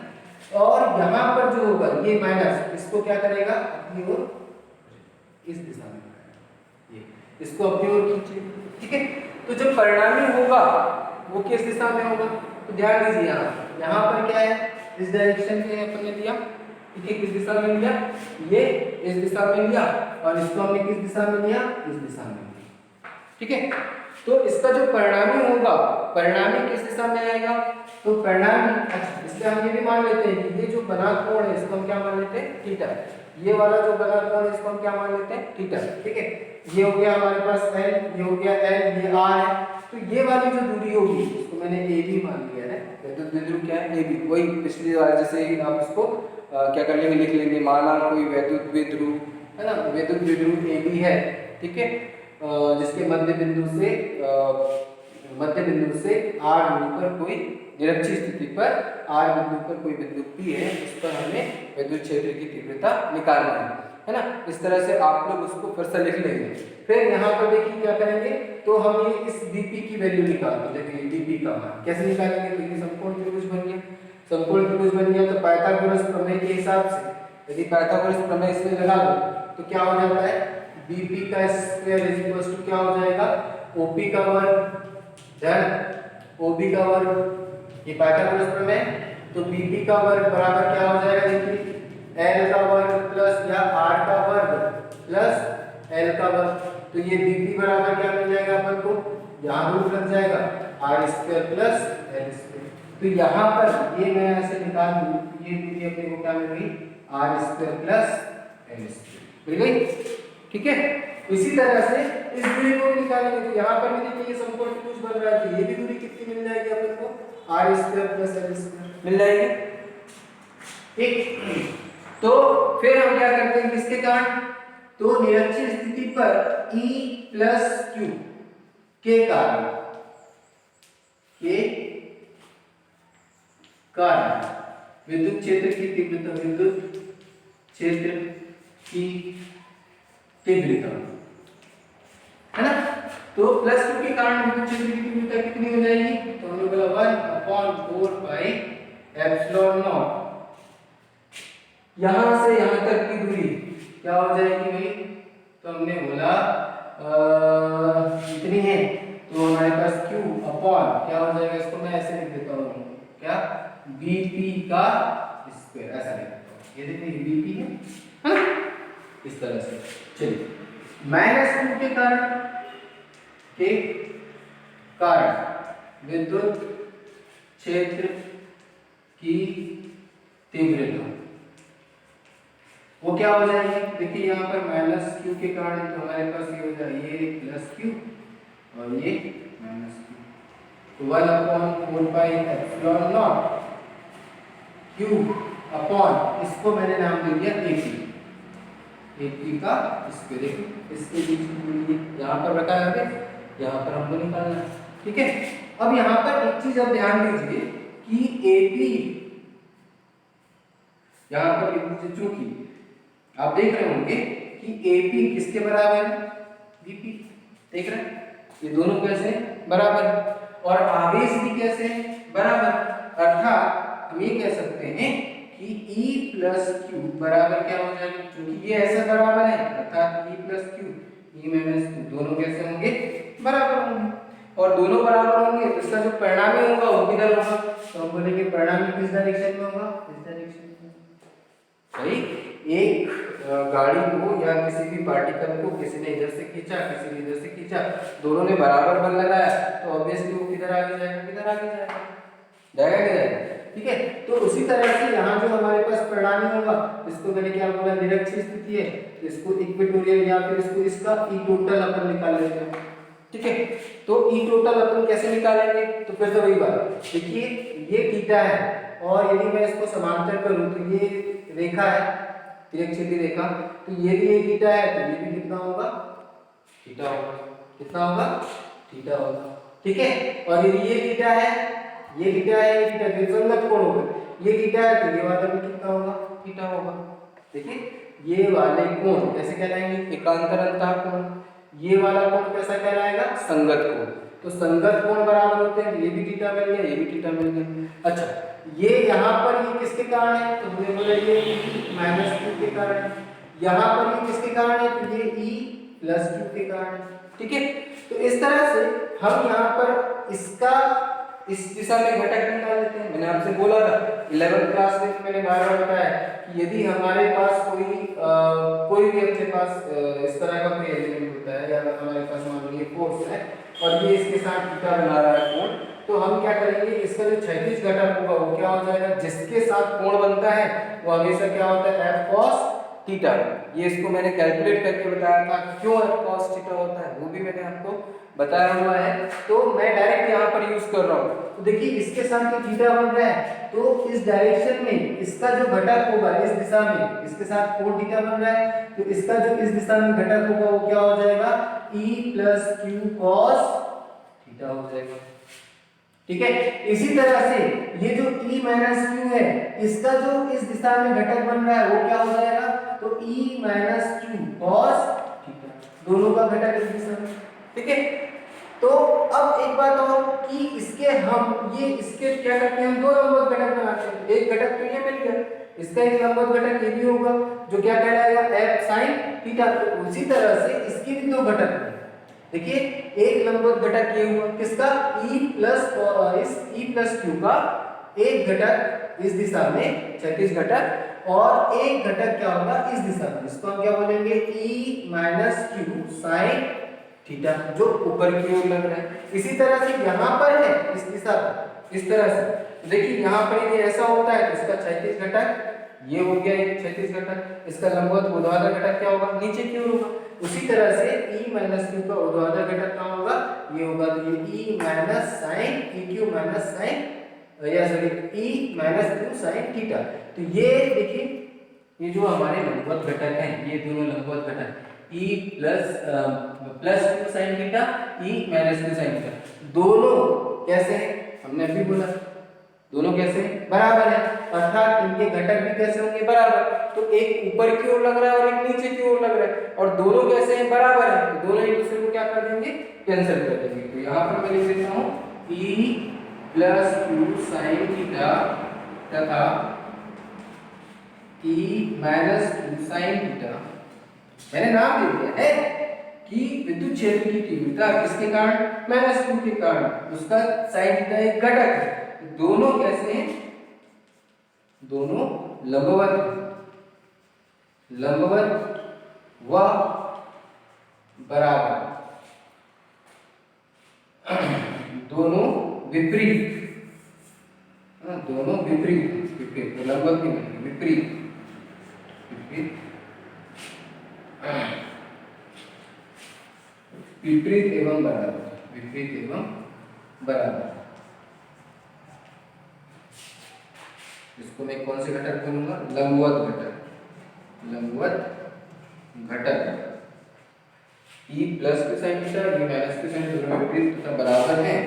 और यहाँ पर जो होगा ये माइनस, इसको क्या करेगा, अपनी ओर इस दिशा में, ये इसको अपनी ओर खींचे। ठीक है, तो जब परिणामी होगा वो किस दिशा में होगा, तो ध्यान दीजिए, यहाँ पर क्या है, इस डायरेक्शन में अपन ने लिया, ठीक है, किस दिशा में लिया, ये इस दिशा में लिया, और इसको हमने किस दिशा में लिया, इस दिशा में लिया। ठीक है, तो इसका जो परिणामी होगा, परिणामी किस दिशा में आएगा, तो परिणामी, अच्छा इससे हम ये भी मान लेते हैं कि ये जो बना कोण है इसको हम क्या मान लेते हैं, थीटा। ये वाला जो बना कोण है इसको हम क्या मान लेते हैं, थीटा। ठीक है, ये हो गया हमारे पास l, ये हो गया l, ये r है, तो ये वाली जो दूरी होगी इसको मैंने a b मान लिया है, तो द्विध्रुव क्या है, a b, वही पिछली बार जैसे ही आप इसको क्या कर लेंगे, लिख लेंगे, माना कोई वैद्युत द्विध्रुव है ना, वैद्युत द्विध्रुव a b है, ठीक है, जिसके मध्य बिंदु से r दूरी पर कोई निरक्षीय स्थिति पर r बिंदु पर कोई बिंदु P है, उस पर हमें विद्युत क्षेत्र की तीव्रता निकालना है। है ना। इस तरह से आप लोग उसको फिर से लिख लेंगे। फिर यहाँ पर देखिए क्या करेंगे, तो हम ये इस बीपी की वैल्यू निकालते हैं। देखिए बीपी का मान कैसे निकालेंगे, तो ये समकोण त्रिभुज बन गया, समकोण त्रिभुज बन गया तो पाइथागोरस प्रमेय के हिसाब से यदि पाइथागोरस प्रमेय इसमें लगा दो तो क्या हो जाता है, बीपी का स्क्वायर इज इक्वल टू क्या हो जाएगा, ओपी का वर्ग धन ओबी का वर्ग। ये पाइथागोरस प्रमेय, तो बीपी का वर्ग बराबर क्या हो जाएगा, देखिए एल का वर्ग प्लस या आर का वर्ग प्लस एल का वर्ग। तो ये बीपी बराबर क्या मिल जाएगा अपन को, यहाँ रूट लग जाएगा R square plus L square. तो यहाँ पर ये मैं ऐसे निकाल दूं, ये दूरी अपने को क्या मिल गई, r square plus L square मिल गई। ठीक है, इसी तरह से इस दूरी को भी निकालेंगे, तो यहाँ पर भी देखिए ये समकोण त्रिभुज बन रहा है, तो ये भी दूरी कितनी मिल जाएगी अपन को, r square plus L square मिल जाएगी। ठीक, तो फिर हम क्या करते हैं किसके कारण, तो निरक्षीय स्थिति पर E प्लस Q के कारण विद्युत क्षेत्र की तीव्रता, विद्युत क्षेत्र की तीव्रता है ना, तो प्लस Q के कारण विद्युत क्षेत्र की तीव्रता कितनी हो जाएगी, तो हमने बोला 1/4 पाई एप्सिलॉन नॉट, यहां से यहां तक की दूरी क्या हो जाएगी भाई, तो हमने बोला इतनी है, तो हमारे पास Q अपॉन क्या हो जाएगा, इसको मैं ऐसे लिख देता हूँ क्या, BP का स्क्वायर ऐसा लिख देता हूँ, ये देखिए BP है हाँ? इस तरह से। चलिए -Q के कारण विद्युत क्षेत्र की तीव्रता वो क्या हो जाएगी, देखिए यहाँ पर -Q के कारण, तो हमारे पास ये हो जाएगा ये +Q और ये -Q, तो 1/4 pi epsilon not Q upon, इसको मैंने नाम दे दिया AP का स्क्वायर, देखिए इसके बीच की दूरी यहाँ पर रखा है, यहाँ पर हमको निकालना है। ठीक है, अब यहाँ पर एक चीज आप ध्यान दीजिए कि AP यहाँ पर लिख दीजिए, चूंकि आप देख रहे होंगे कि AP किसके बराबर है, BP, देख रहे हैं ये दोनों कैसे बराबर है, और आवेश भी कैसे बराबर, अर्थात हम ये कह सकते हैं कि E प्लस Q बराबर क्या हो जाएगा, क्योंकि ये ऐसा बराबर है अर्थात E plus Q, E minus Q दोनों कैसे होंगे, बराबर होंगे, और दोनों बराबर होंगे तो इसका जो परिणामी होगा वो किधर होगा, तो हम बोलेंगे परिणामी किस डायरेक्शन में होगा, इस डायरेक्शन में। भाई एक गाड़ी को या किसी भी पार्टिकल को किसी ने इधर से खींचा, किसी ने इधर से खींचा, दोनों ने बराबर बल लगाया, तो ऑब्वियसली वो किधर आगे जाएगा, किधर आगे जाएगा, जाएगा कि जाएगा। ठीक है, तो उसी तरह से यहाँ जो हमारे पास परिणामी होगा, इसको मैंने क्या बोला, निरक्षीय स्थिति है, इसको इक्वेटोरियल या फिर इसको इसका ई टोटल अपन निकाल लेते हैं। ठीक है, तो ई टोटल अपन कैसे निकालेंगे, तो फिर से वही बात, देखिए ये थीटा है और यदि मैं इसको समांतर करूं तो ये रेखा है तिरछी रेखा, तो ये भी एक थीटा है, तो ये भी कितना होगा, थीटा होगा, कितना होगा, थीटा होगा। ठीक है, और यदि ये थीटा है, ये थीटा है, ये थीटा विसंगत कोण होगा, ये थीटा है तो ये वाला भी कितना होगा, थीटा होगा। देखिए ये वाले कोण कैसे कहलाएंगे, एकांतर अंतः कोण, ये वाला कोण कैसा कहलाएगा, संगत कोण, तो संगत कोण बराबर होते हैं, ये भी थीटा मिल गया, ये भी थीटा मिल गया। अच्छा, ये यहाँ पर ये किसके कारण है, तो हमने बोला ये -Q के कारण है, यहाँ पर ये किसके कारण है, तो ये E प्लस Q के कारण है। ठीक है, तो इस तरह से हम यहाँ पर इसका इस दिशा में घटक निकाल लेते हैं। मैंने आपसे बोला था 11th क्लास में मैंने बार-बार बताया कि यदि हमारे पास कोई भी अपने पास इस तरह का कोई एलिमेंट होता है या हमारे पास मान लीजिए फोर्स है और ये इसके साथ थीटा बना रहा है कोण, तो हम क्या करेंगे, इसका जो क्षैतिज घटक होगा वो क्या हो जाएगा, जिसके साथ कोण बनता है वो हमेशा क्या होता है, F cos थीटा। ये इसको मैंने कैलकुलेट करके बताया था क्यों F cos थीटा होता है, वो भी मैंने आपको बताया हुआ है, तो मैं डायरेक्ट यहाँ पर यूज कर रहा हूँ। तो देखिए इसके साथ जो थीटा बन रहा है, तो इस डायरेक्शन में इसका जो घटक होगा, इस दिशा में इसके साथ कोण थीटा बन रहा है, तो इसका जो इस दिशा में घटक होगा वो क्या हो जाएगा, E plus Q cos theta हो जाएगा। ठीक है, इसी तरह से ये जो E माइनस Q है, इसका जो इस दिशा में घटक बन रहा है वो क्या हो जाएगा, तो e minus Q cos theta, दोनों का घटक इस दिशा में। ठीक है, तो अब एक बात और कि इसके क्या करते हैं, हम दो लंबवत घटक बनाते हैं। एक घटक तो ये मिल गया, इसका एक लंबवत घटक ये भी होगा जो क्या कहलाएगा f sin थीटा। तो उसी तरह से इसके भी दो घटक हैं। देखिए एक लंबवत घटक ये हुआ किसका, e प्लस क्यू का एक घटक इस दिशा में क्षैतिज घटक, और एक घटक क्या होगा इस दिशा में, इसको हम क्या बोलेंगे e minus q sine theta, जो ऊपर की ओर लग रहा है। इसी तरह से यहाँ पर है इस दिशा में इस तरह से, तो देखिए यहाँ पर ये ऐसा होता है तो इसका क्षैतिज घटक ये हो गया एक क्षैतिज घटक, इसका लंबवत ऊर्ध्वाधर घटक क्या होगा, नीचे की ओर होगा। उसी तरह से e माइनस क्यू का ऊर्ध्वाधर घटक क्या होगा, ये होगा, तो ये e minus sine q minus sine या sorry e minus q sine theta. तो ये देखिए ये जो हमारे लंबवत घटक हैं, ये दोनों लंबवत घटक e plus Q sine theta, e minus q sine theta, दोनों कैसे हैं, हमने अभी बोला दोनों कैसे बराबर है, अर्थात इनके घटक भी कैसे होंगे, बराबर। तो एक ऊपर की ओर लग रहा है और एक नीचे की ओर लग रहा है, और दोनों कैसे हैं, बराबर है, तो दोनों एक दूसरे को क्या कर देंगे, कैंसिल कर देंगे। तो यहाँ पर मैं लिख देता हूँ e plus Q sine theta तथा e minus q sine theta, मैंने नाम दे दिया है कि विद्युत क्षेत्र की तीव्रता किसके कारण, माइनस क्यू के कारण, उसका साइन थीटा एक घटक है। दोनों कैसे हैं, दोनों लंबवत व बराबर, दोनों विपरीत, दोनों विपरीत, लंबवत की नहीं, विपरीत एवं बराबर। इसको मैं कौन से घटक बोलूंगा, लंबवत घटक e प्लस के साइन थीटा, e माइनस के साइन दोनों विपरीत तथा बराबर हैं,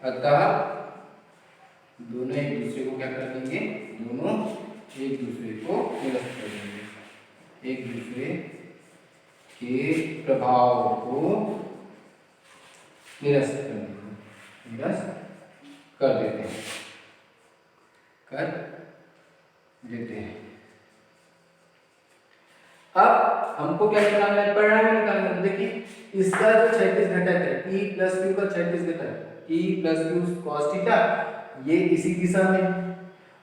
अतः दोनों एक दूसरे को क्या कर देंगे, दोनों एक दूसरे को निरस्त कर देंगे, एक दूसरे के प्रभाव को निरस्त कर देते हैं। अब हमको क्या निकालना है, परिणाम निकालना है। देखिए इसका जो क्षैतिज घटक है e प्लस क्यू का क्षैतिज घटक e plus Q cos theta, ये इसी दिशा में,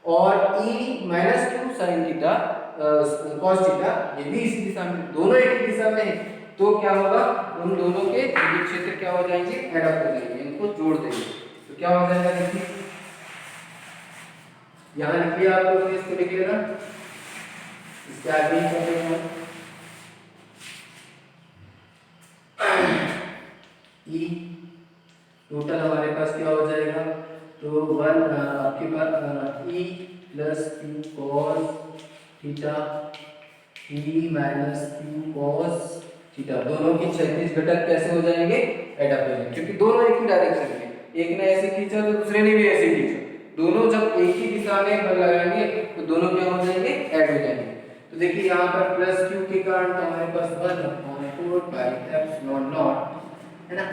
और e minus q sine theta cos theta, ये भी इसी दिशा में, दोनों एक ही दिशा में है। तो क्या होगा, उन दोनों के विद्युत क्षेत्र क्या हो जाएंगे, एड अप हो जाएंगे, इनको जोड़ देंगे। तो क्या हो जाएगा, देखिए यहाँ लिख लिया आप लोगों ने, इसको लिख लेना, इसके आगे ही कर देना e टोटल हमारे पास क्या हो जाएगा, तो 1 आपके पास e plus Q cos theta, e minus Q cos theta, दोनों के क्षैतिज घटक कैसे हो जाएंगे, एड अप हो जाएंगे, क्योंकि दोनों एक ही डायरेक्शन में, एक ने ऐसे खींचा तो दूसरे ने भी ऐसे खींचा, दोनों जब एक ही दिशा में बल लगाएंगे तो दोनों क्या हो जाएंगे, ऐड हो जाएंगे। तो देखिए यहाँ पर प्लस क्यू के कारण तो हमारे पास 1/4 पाई एप्सिलॉन नॉट है ना,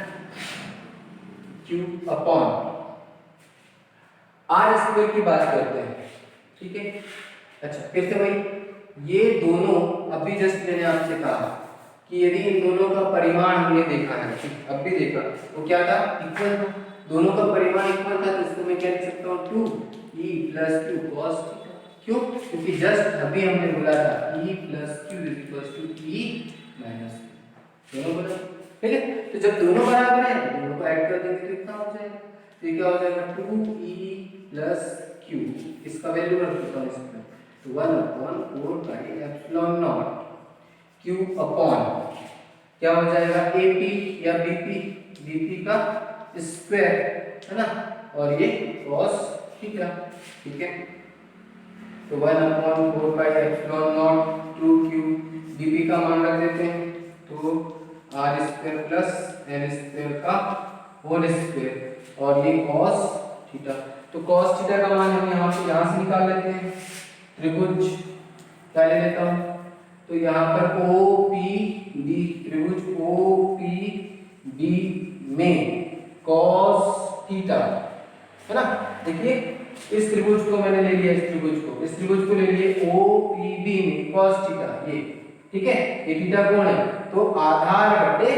क्यू अपॉन आर स्क्वायर की बात करते हैं, ठीक है। अच्छा फिर से वही, ये दोनों अभी जस्ट मैंने आपसे कहा कि यदि इन दोनों का परिमाण हमने देखा है, अब भी देखा, तो क्या था, इक्वल था, दोनों का परिमाण इक्वल था, तो इसको मैं क्या लिख सकता हूँ, 2e plus Q cos theta. क्यों, क्योंकि जस्ट अभी हमने बोला था e plus Q is equal to e minus Q, दोनों बराबर, ठीक है। तो जब दोनों बराबर हैं दोनों को ऐड कर देंगे तो कितना हो जाएगा, तो क्या हो जाएगा, 2e प्लस क्यू, इसका वैल्यू रख देता हूँ इसमें, तो 1/4 pi epsilon not Q upon क्या हो जाएगा, AP या BP का स्क्वायर है ना, और ये cos थीटा, ठीक है। तो 1/4 pi epsilon not 2q, BP का मान रख देते हैं, तो r square plus n square का होल स्क्वायर, और ये cos थीटा। तो cos थीटा का मान हम यहाँ से निकाल लेते हैं, त्रिभुज क्या ले लेता हूँ, तो यहाँ पर ओ पी डी, त्रिभुज ओ पी डी में कॉस थीटा, है ना। देखिए इस त्रिभुज को मैंने ले लिया, इस त्रिभुज को ले लिए ओ पी बी में कॉस थीटा, ये ठीक है, ये थीटा कोण है, तो आधार बटे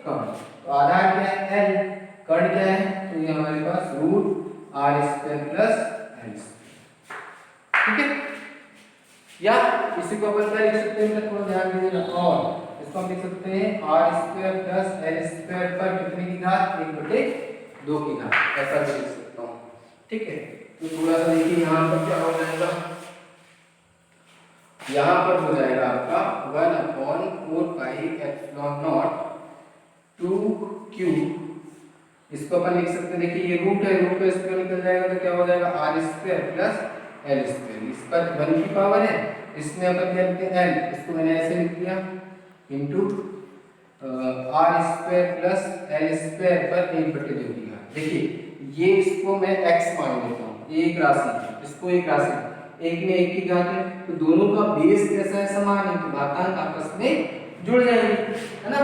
कर्ण, तो आधार क्या है एल, कर्ण क्या है, तो ये हमारे पास root r square plus l, ठीक है। या इसी को अपन क्या लिख सकते हैं, थोड़ा ध्यान दीजिएगा, और इसको हम लिख सकते हैं R square plus L square पर कितने की घात, 1/2 की घात, ऐसा भी लिख सकता हूँ, ठीक है। तो थोड़ा सा देखिए यहाँ पर क्या हो जाएगा, यहाँ पर हो जाएगा आपका 1/4 पाई एप्सिलॉन नॉट 2q, इसको अपन लिख सकते हैं, देखिए ये रूट है, रूट का स्क्वायर निकल जाएगा तो क्या हो जाएगा R square plus L square, इस पर 1 की पावर है, इसमें अपन क्या लिखते हैं एल, इसको मैंने ऐसे लिख दिया into R square plus L square पर 1/2 की घात। देखिए ये इसको मैं x मान लेता हूँ, ये एक राशि है, इसको एक राशि, एक में 1 की घात है, तो दोनों का बेस कैसा है, समान है, तो घातांक आपस में जुड़ जाएंगे, है ना।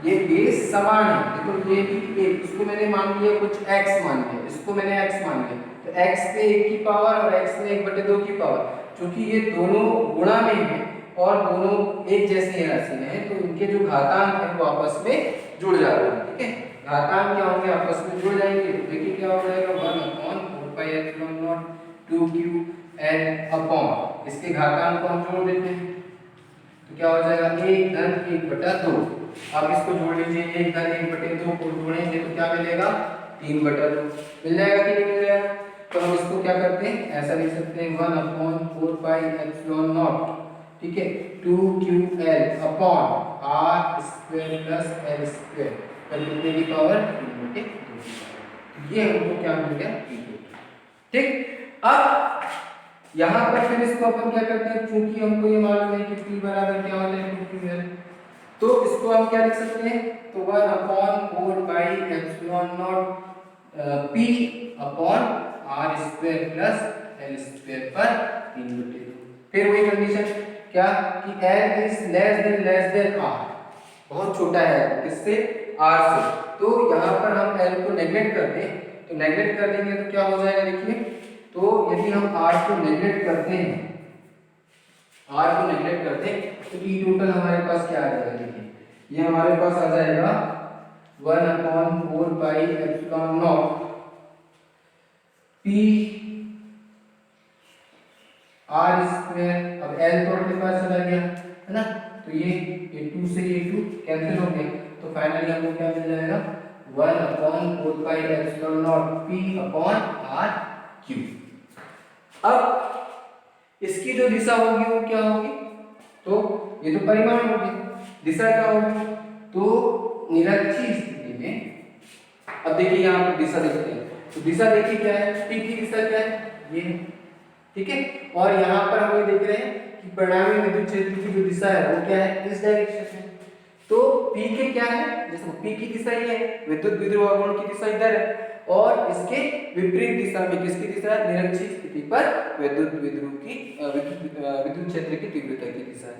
ये बेस समान है, देखो ये भी एक, इसको मैंने मान लिया कुछ x मान लिया, इसको मैंने x मान लिया, तो x पे 1 की पावर और x में 1/2 की पावर, क्योंकि ये दोनों गुणा में है और दोनों एक जैसी राशि हैं, तो इनके जो घातांक है वो आपस में जुड़ जाते हैं, ठीक है। घातांक क्या होंगे, आपस में जुड़ जाएंगे, तो देखिए क्या हो जाएगा 1/4 pi epsilon not 2q L upon, इसके घातांक को हम जोड़ देते हैं, तो क्या हो जाएगा 1 धन 1/2, आप इसको जोड़ लीजिए, 1 धन 1/2 को जोड़ेंगे तो क्या मिलेगा 3/2, मिल जाएगा कि नहीं मिल जाएगा। तो हम इसको क्या करते हैं, ऐसा लिख सकते हैं 1/4 पाई एप्सिलॉन नॉट, ठीक है, 2ql upon R square plus L square पर कितने की पावर 3/2, ये हमको क्या मिल गया, ठीक। अब यहाँ पर फिर इसको अपन क्या करते हैं, क्योंकि हमको ये मालूम है कि p बराबर क्या होता है 2ql, तो इसको हम क्या लिख सकते हैं, तो 1/4 pi epsilon naught p upon R square plus L square पर 3/2। फिर वही कंडीशन क्या कि l is less than r, बहुत छोटा है किससे, r से, तो यहाँ पर हम l को नेगलेक्ट कर दें, तो नेगलेक्ट कर देंगे तो क्या हो जाएगा, देखिए तो यदि हम r को नेगलेक्ट करते हैं, r को नेगलेक्ट करते हैं तो t टोटल हमारे पास क्या आ जाएगा, देखिए ये हमारे पास आ जाएगा 1/4 pi epsilon naught p R square, अब l तो अपने पास चला गया है ना, तो ये 2 से ये 2 कैंसिल हो गए, तो फाइनली हमको क्या मिल जाएगा 1/4 pi epsilon naught p upon r cube. अब इसकी जो दिशा होगी वो क्या होगी, तो ये तो परिमाण हो गया, दिशा क्या होगी, तो निरक्षीय स्थिति में, अब देखिए यहाँ पर दिशा देखते हैं, तो दिशा देखिए क्या है, p की दिशा क्या है, ये, ठीक है, और यहाँ पर हम ये देख रहे हैं कि परिणामी विद्युत क्षेत्र की जो दिशा है वो क्या है, इस डायरेक्शन में, तो p के क्या है, जैसे p की दिशा ये है, विद्युत विध्रुव आघूर्ण की दिशा इधर है, और इसके विपरीत दिशा में किसकी दिशा है, निरक्षीय स्थिति पर विद्युत विध्रुव की विद्युत क्षेत्र की तीव्रता की दिशा है।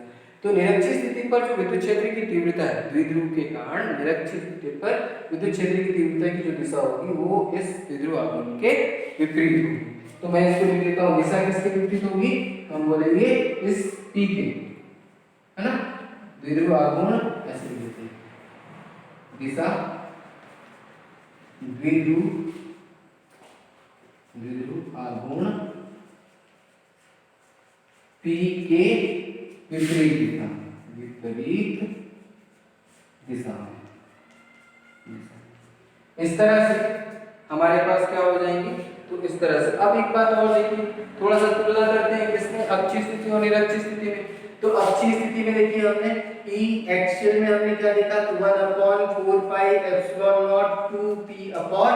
तो निरक्षीय स्थिति पर जो विद्युत क्षेत्र की तीव्रता है द्विध्रुव के कारण, निरक्षीय स्थिति पर विद्युत क्षेत्र की तीव्रता की जो दिशा होगी वो इस विध्रुव आघूर्ण के विपरीत होगी। तो मैं इसको लिख देता हूँ, दिशा किसके विपरीत होगी, हम बोलेंगे इस p के, है ना, द्विध्रुव आघूर्ण ऐसे लिख देते हैं, दिशा द्विध्रुव आघूर्ण p के विपरीत दिशा में, इस तरह से हमारे पास क्या हो जाएंगे, तो इस तरह से। अब एक बात और देखिए, थोड़ा सा तुलना करते हैं किसमें, अक्षीय स्थिति और निरक्षीय स्थिति में। तो अक्षीय स्थिति में देखिए हमने E एक्सियल में हमने क्या लिखा, 1/4 pi epsilon naught 2p upon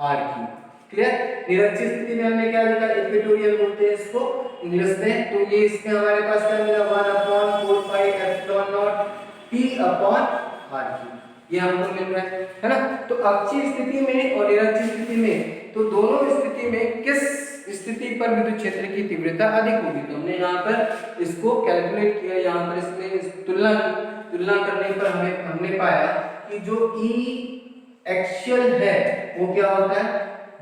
r cube, clear. निरक्षीय स्थिति में हमने क्या लिखा, इक्वेटोरियल बोलते हैं इसको इंग्लिश में, तो ये इसमें हमारे पास क्या मिला 1/4 pi epsilon naught p upon r cube, ये हमको मिल रहा है ना। तो अक्षीय स्थिति में और निरक्षीय स्थिति में, तो दोनों स्थिति में किस स्थिति पर विद्युत क्षेत्र की तीव्रता अधिक होगी। तो हमने यहाँ पर इसको कैलकुलेट किया, यहाँ पर इसमें तुलना करने पर हमने पाया कि जो ई एक्सियल है वो क्या होता है,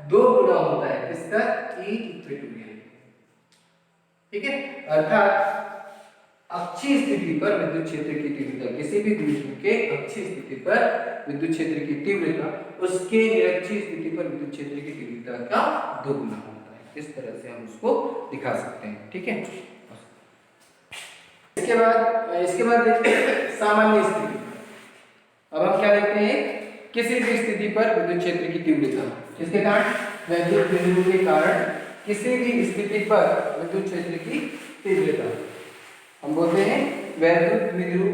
2 गुना होता है किसका, ई इक्वेटोरियल। ठीक है, अर्थात अक्षीय स्थिति पर विद्युत क्षेत्र की तीव्रता, किसी भी द्विध्रुव के अक्षीय स्थिति पर विद्युत क्षेत्र की तीव्रता उसके निरक्षीय स्थिति पर विद्युत क्षेत्र की तीव्रता का 2 गुना होता है। इस तरह से हम उसको दिखा सकते हैं। ठीक है, इसके बाद देखते हैं सामान्य स्थिति। अब हम क्या देखते हैं, किसी भी स्थिति पर विद्युत क्षेत्र की तीव्रता, किसके कारण, वैद्युत द्विध्रुव के कारण किसी भी स्थिति पर विद्युत क्षेत्र की तीव्रता, हम बोलते हैं वैद्युत द्विध्रुव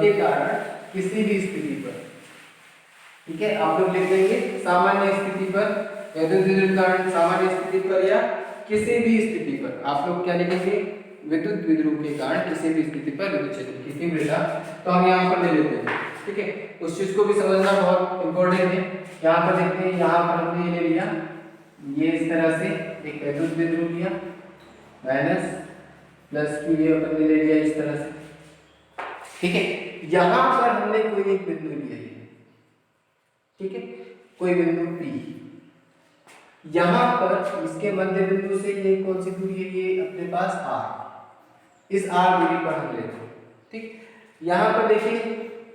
के कारण किसी भी स्थिति पर। ठीक है, आप लोग लिख देंगे सामान्य स्थिति पर, वैद्युत द्विध्रुव के कारण सामान्य स्थिति पर, या किसी भी स्थिति पर। आप लोग क्या लिखेंगे, विद्युत द्विध्रुव के कारण किसी भी स्थिति पर विद्युत क्षेत्र की तीव्रता। तो हम यहाँ पर ले लेते हैं। ठीक है, उस चीज को भी समझना बहुत इंपॉर्टेंट है। यहाँ पर देखते हैं, यहाँ पर हमने ये ले लिया, ये इस तरह से एक वैद्युत द्विध्रुव लिया, माइनस प्लस की ये अपन ने ले लिया इस तरह से। ठीक है, यहाँ पर हमने कोई एक बिंदु लिया है, ठीक है, कोई बिंदु P, यहाँ पर इसके मध्य बिंदु से ये कौन सी दूरी है, ये अपने पास R, इस R दूरी पर हम लेते हैं। ठीक, यहाँ पर देखिए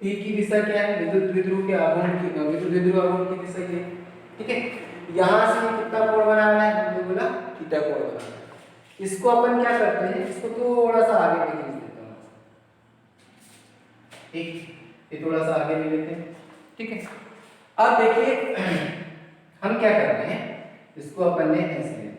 P की दिशा क्या है, विद्युत द्विध्रुव के आघूर्ण की, विद्युत द्विध्रुव आघूर्ण की दिशा ये। ठीक है, यहाँ से कितना कोण बना रहा है, हमने बोला थीटा कोण बना रहा है। इसको अपन क्या करते हैं, इसको थोड़ा सा आगे खींच देता हूँ। ठीक, ये थोड़ा सा आगे ले लेते हैं। ठीक है, अब देखिए हम क्या करते हैं, इसको अपन ने ऐसे लिया,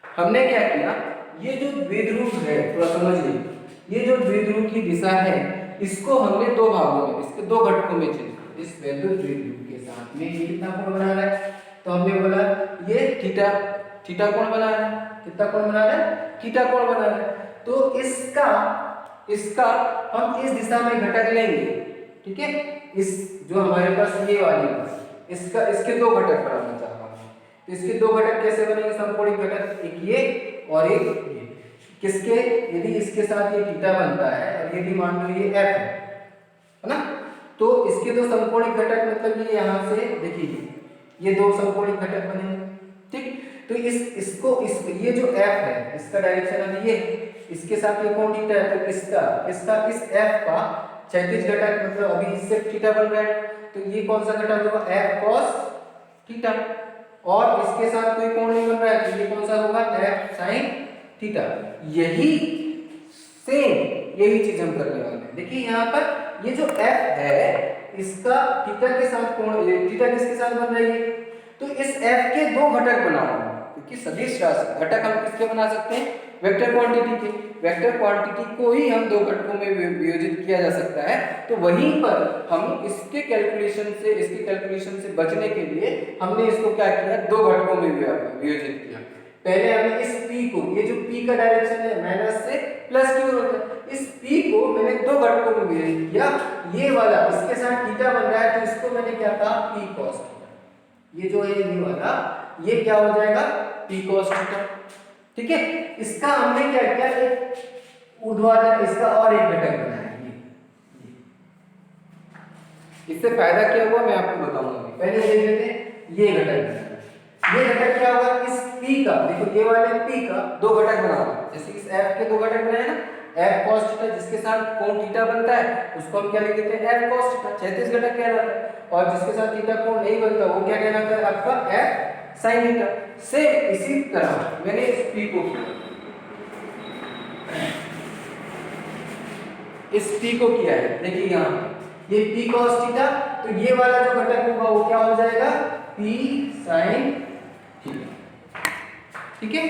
हमने क्या किया, ये जो द्विध्रुव है थोड़ा समझ लीजिए, ये जो द्विध्रुव की दिशा है इसको हमने 2 भागों में, इसके 2 घटकों में चिन्हित, इस वैद्युत द्विध्रुव के साथ में ये कितना कोण बना रहा है, तो हमने बोला ये थीटा कोण बना रहा है। कितना कोण बना रहा है, थीटा कोण बना रहा है। तो इसका हम इस दिशा में घटक लेंगे। ठीक है, इस जो हमारे पास ये वाली इसका, इसके 2 घटक बनाना चाह रहा हूं, तो इसके 2 घटक कैसे बनेंगे, समकोणिक घटक, एक ये और एक ये। किसके, यदि इसके साथ ये थीटा बनता है और यदि मान लो ये f है ना, तो इसके 2 समकोणिक घटक, मतलब ये यहाँ से देखिए ये 2 समकोणिक घटक बने। ठीक, तो इसको ये जो f है इसका डायरेक्शन अभी ये, इसके साथ ये कोण थीटा है, तो इसका इस f का क्षैतिज घटक, मतलब अभी इससे थीटा बन रहा है, तो ये कौन सा घटक होगा, f cos थीटा, और इसके साथ कोई कोण नहीं बन रहा है, तो ये कौन सा होगा, f sin थीटा। यही चीज हम करने वाले हैं। देखिए यहाँ पर ये जो f है इसका थीटा के साथ कोण, थीटा किसके साथ बन रही है, तो इस f के 2 घटक बनाओ, क्योंकि सदिश राशि घटक हम किसके बना सकते हैं, वेक्टर क्वांटिटी के। वेक्टर क्वांटिटी को ही हम 2 घटकों में वियोजित किया जा सकता है। तो वहीं पर हम इसके कैलकुलेशन से बचने के लिए हमने इसको क्या किया, 2 घटकों में वियोजित किया। पहले हमने इस P को, ये जो P का डायरेक्शन है माइनस से प्लस की ओर होता है, इस P को मैंने 2 घटकों में वियोजित किया। ये वाला इसके साथ थीटा बन रहा है, तो इसको मैंने क्या कहा, P cos थीटा। ये जो है ये वाला, ये क्या हो जाएगा, P cos थीटा। ठीक है, इसका हमने क्या किया, एक ऊर्ध्वाधर, इसका और एक घटक बनाया। इससे फायदा क्या हुआ मैं आपको बताऊंगा। पहले देख लेते हैं ये घटक, ये घटक क्या होगा, इस P का, देखो ये वाले P का 2 घटक बनाओ, जैसे इस f के 2 घटक बनाए ना, f cos थीटा जिसके साथ कोण थीटा बनता है उसको हम क्या लिख देते हैं, f cos थीटा, क्षैतिज घटक कहलाता है, और जिसके साथ थीटा कोण नहीं बनता वो क्या कहलाता है, आपका f sin थीटा। से इसी तरह मैंने इस P को किया है, देखिए यहाँ ये P cos थीटा, तो ये वाला जो घटक होगा वो क्या हो जाएगा, P sin थीटा। ठीक है,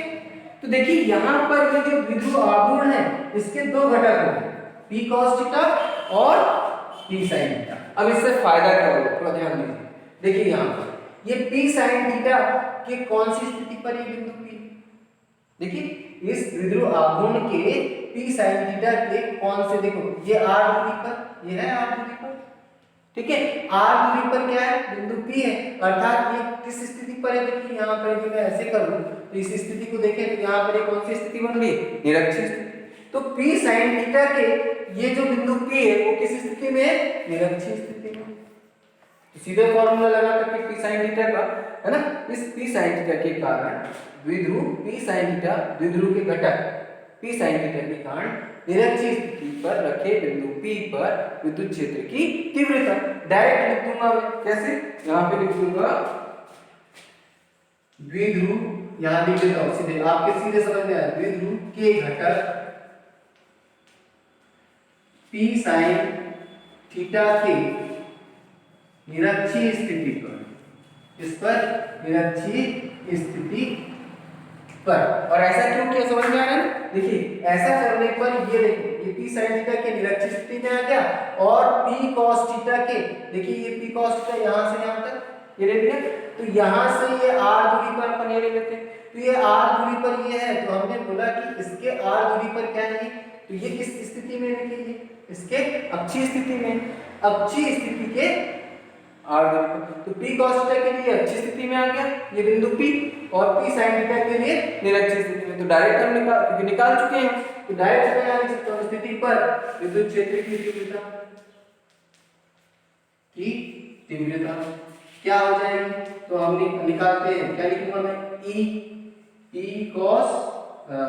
तो देखिए यहाँ पर ये जो द्विध्रुव आघूर्ण है इसके 2 घटक होंगे, P cos थीटा और P sin थीटा। अब इससे फायदा क्या होगा, थोड़ा ध्यान दीजिए। देखिए यहाँ पर ये P sin थीटा के कौन सी स्थिति पर ये बिंदु P, देखिए इस द्विध्रुव आघूर्ण के P sin थीटा के कौन से, देखो ये R दूरी पर, ये है R दूरी पर, ठीक है। आर दूरी पर क्या है, बिंदु P है, अर्थात ये किस स्थिति पर है, देखिए यहाँ पर यदि मैं ऐसे कर लूं तो इस स्थिति को देखें तो यहाँ पर ये कौन सी स्थिति बन गई, निरक्षीय स्थिति। तो P sin थीटा के ये जो बिंदु P है वो किस स्थिति में है, निरक्षीय स्थिति में। तो सीधे फॉर्मूला लगा करके P sin थीटा का, है ना, इस P sin थीटा के कारण द्विध्रुव P sin थीटा, द्विध्रुव के घटक P sin थीटा के कारण निरक्षीय स्थिति पर रखे बिंदु P पर विद्युत क्षेत्र की तीव्रता डायरेक्ट लिख दूंगा मैं, कैसे, यहाँ पे लिख दूंगा द्विध्रुव, यहाँ लिख देता हूँ सीधे, आपके सीधे समझ में आया, द्विध्रुव के घटक P sin थीटा के निरक्षीय स्थिति पर, इस पर निरक्षीय स्थिति पर, और ऐसा क्यों किया समझ में आ रहा है, देखिए ऐसा करने पर ये देखिए ये P sin थीटा के निरक्षीय स्थिति में आ गया, और P cos थीटा के, देखिए ये P cos थीटा यहाँ से यहाँ तक ये ले लिया, तो यहाँ से ये R दूरी पर अपन ये ले लेते हैं, तो ये R दूरी पर ये है, तो हमने बोला कि इसके R दूरी पर क्या है, तो ये किस स्थिति में है, देखिए इसके अक्षीय स्थिति में, अक्षीय स्थिति के R दूरी पर, तो P cos थीटा के लिए अक्षीय स्थिति में आ गया ये बिंदु P, और P sin थीटा के लिए निरक्षीय स्थिति में, तो डायरेक्ट हम निकाल चुके हैं, तो डायरेक्ट मैं यहाँ लिख सकता हूँ स्थिति पर विद्युत क्षेत्र की तीव्रता क्या हो जाएगी, तो हम निकालते हैं, क्या लिखूंगा मैं, P cos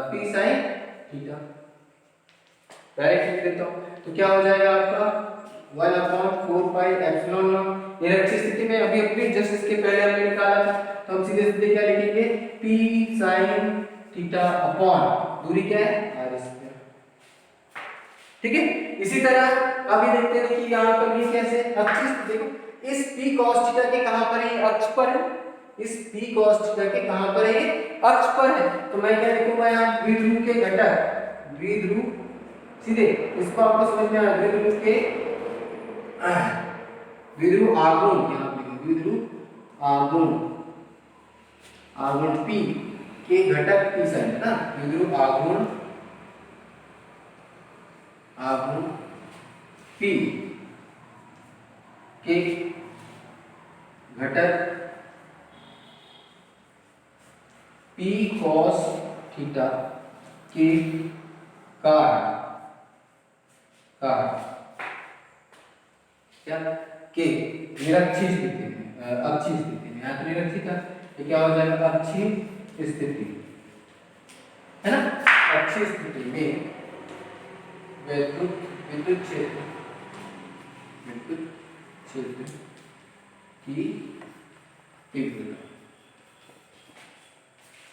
P sin theta, direct लिख देता हूँ, तो क्या हो जाएगा आपका 1/4 पाई एप्सिलॉन नॉट, निरक्षीय स्थिति में अभी अपनी जस्ट इसके पहले हमने निकाला था, तो हम सीधे सीधे क्या लिखेंगे, P sin थीटा अपॉन दूरी क्या है, r स्क्वायर, ठीक है। इसी तरह अभी देखते हैं कि यहाँ पर ये कैसे अक्षीय, देखो इस P cos थीटा के कहां पर है, अक्ष पर है, इस P cos थीटा के कहां पर है, अक्ष पर है, तो मैं क्या लिखूंगा यहाँ, द्विध्रुव के घटक, द्विध्रुव, सीधे इसको आपको समझ में आ रहा है, द्विध्रुव के द्विध्रुव आघूर्ण, यहाँ पे द्विध्रुव आघूर्ण P के घटक P sin है ना, द्विध्रुव आघूर्ण P के घटक P cos थीटा के कारण क्या के निरक्षीय स्थिति में, अक्षीय स्थिति में, यहाँ तो निरक्षीय था, ये क्या हो जाएगा, अक्षीय स्थिति, है ना, अक्षीय स्थिति में विद्युत क्षेत्र की तीव्रता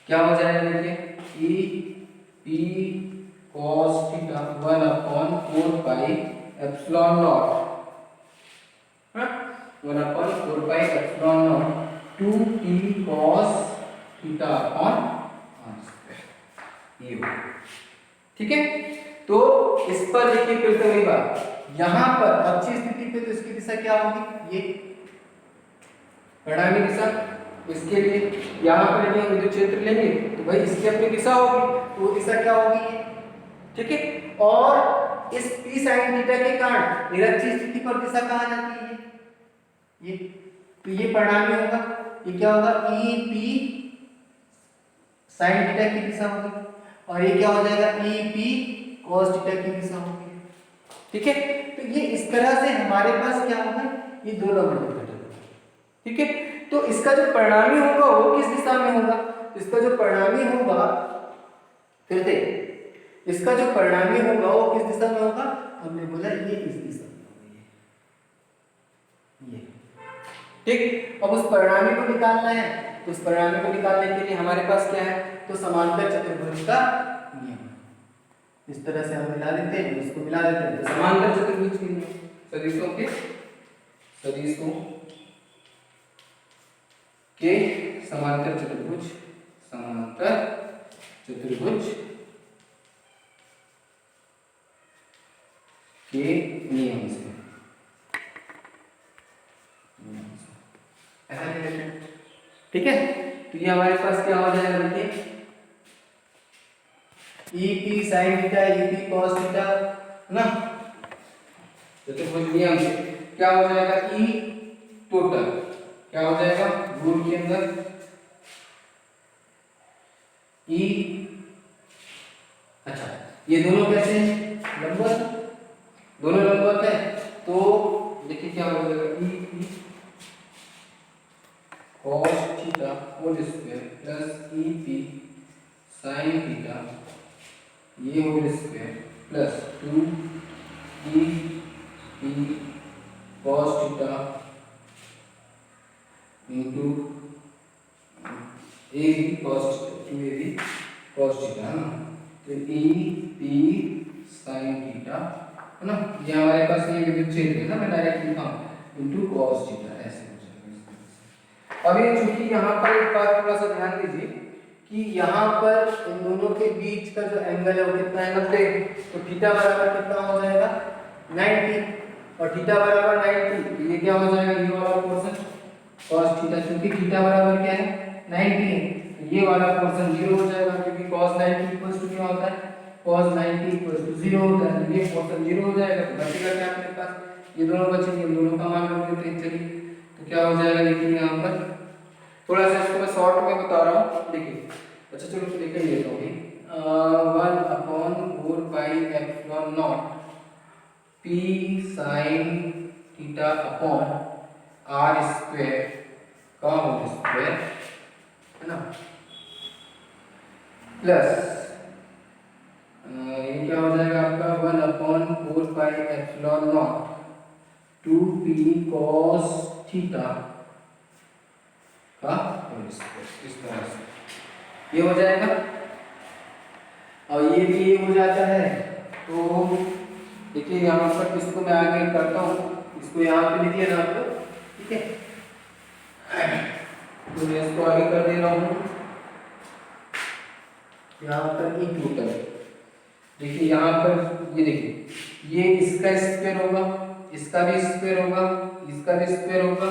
क्या हो जाएगा, देखिए P cos theta 1/4 pi epsilon not, 1/4 pi epsilon naught 2P cos theta upon r square, ये हो, ठीक है। तो इस पर देखिए फिर से वही बात, यहां पर अक्षीय स्थिति पे तो इसकी दिशा क्या होगी, ये परिणामी दिशा, इसके लिए यहाँ पर यदि हम विद्युत क्षेत्र लेंगे तो भाई इसकी अपनी दिशा होगी, तो वो दिशा क्या होगी, ठीक है। और इस P sin थीटा के कारण निरक्षीय स्थिति पर दिशा कहाँ जाती है, ये, तो ये परिणामी होगा, ये क्या होगा, EP sin थीटा की दिशा होगी, और ये क्या हो जाएगा, EP cos थीटा की दिशा होगी, ठीक है। तो ये इस तरह से हमारे पास क्या होगा, ये दो लंब घटक, ठीक है। तो इसका जो परिणामी होगा वो किस दिशा में होगा, इसका जो परिणामी होगा, फिर से इसका जो परिणामी होगा वो किस दिशा में होगा, हमने बोला ये इस दिशा में होगा, ये, ठीक। अब उस परिणामी को निकालना है, तो उस परिणामी को निकालने के लिए हमारे पास क्या है, तो समांतर चतुर्भुज का नियम, इस तरह से हम मिला लेते हैं, इसको मिला देते हैं, तो समांतर चतुर्भुज के नियम, सदिशों के समांतर चतुर्भुज के नियम से ऐसा लिख लेते हैं, ठीक है। तो ये हमारे पास क्या हो जाएगा, देखिए EP sin theta EP cos theta ना चतुर्भुज नियम से, क्या हो जाएगा ई टोटल, क्या हो जाएगा रूट के अंदर ई, अच्छा ये दोनों कैसे हैं लंबवत, दोनों लंबवत है तो देखिए क्या हो जाएगा e cos theta whole square plus e p sine theta ये whole square plus 2 e p cos theta into a b cos two a b cos theta है ना, तो ई पी साइन थीटा है ना, ये हमारे पास ये विद्युत क्षेत्र है ना, मैं डायरेक्ट लिखा हूँ इंटू cos थीटा ऐसे हो जाएगा। अब ये चूंकि यहाँ पर एक बात थोड़ा सा ध्यान दीजिए कि यहाँ पर इन दोनों के बीच का जो एंगल है वो कितना है 90, तो थीटा बराबर कितना हो जाएगा 90 और थीटा बराबर 90, तो ये क्या हो जाएगा ये वाला पोर्शन cos थीटा, क्योंकि थीटा बराबर क्या है 90 है, तो ये वाला पोर्शन 0 हो जाएगा क्योंकि cos 90 इक्वल्स टू क्या होता है cos 90 इक्वल्स टू 0 होता है, तो ये पोर्शन 0 हो जाएगा, तो बचेगा क्या अपने पास ये दोनों बचेंगे, इन दोनों का मान रख देते हैं चलिए, तो क्या हो जाएगा देखिए यहाँ पर थोड़ा सा इसको मैं शॉर्ट में बता रहा हूँ देखिए, अच्छा चलो तो लिख ही लेता हूँ 1/4π∁0 p sin theta upon r square का होल स्क्वायर है ना, प्लस ये क्या हो जाएगा आपका 1/4π∁0 2p cos थीटा का होल स्क्वायर, इस तरह से ये हो जाएगा। और ये भी ये हो जाता है तो देखिए यहाँ पर इसको मैं आगे करता हूँ, इसको यहाँ पे लिख लेना आपको, ठीक है, तो मैं इसको आगे कर दे रहा हूँ यहाँ पर ई टोटल, देखिए यहाँ पर ये देखिए ये इसका स्क्वायर होगा, इसका भी स्क्वायर होगा, इसका भी स्क्वायर होगा,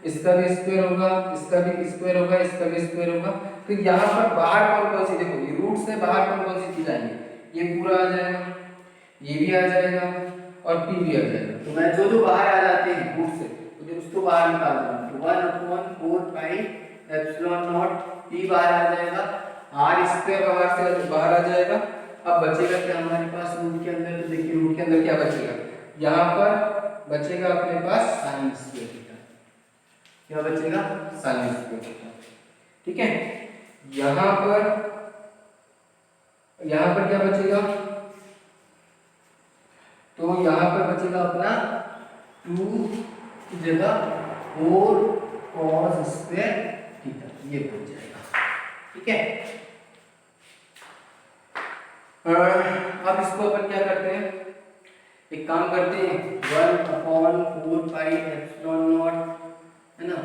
इसका भी स्क्वायर होगा, इसका भी स्क्वायर होगा, इसका भी स्क्वायर होगा, तो यहाँ पर बाहर कौन कौन सी देखो ये रूट से बाहर कौन कौन सी चीज आएंगी, ये पूरा आ जाएगा, ये भी आ जाएगा और पी भी आ जाएगा, तो मैं जो जो बाहर आ जाते हैं रूट से तो जब उसको बाहर निकाल दूंगा तो 1/4π∁0 पी बाहर आ जाएगा, आर स्क्वायर बाहर से बाहर आ जाएगा। अब बचेगा क्या हमारे पास रूट के अंदर, तो देखिए रूट के अंदर क्या बचेगा, यहाँ पर बचेगा अपने पास साइन स्क्वायर थीटा, क्या बचेगा साइन स्क्वायर थीटा, ठीक है, यहाँ पर क्या बचेगा, तो यहाँ पर बचेगा अपना 2 की जगह 4 cos स्क्वायर थीटा, ये बच जाएगा, ठीक है। अब इसको अपन क्या करते हैं, एक काम करते हैं 1/4π∁0 है ना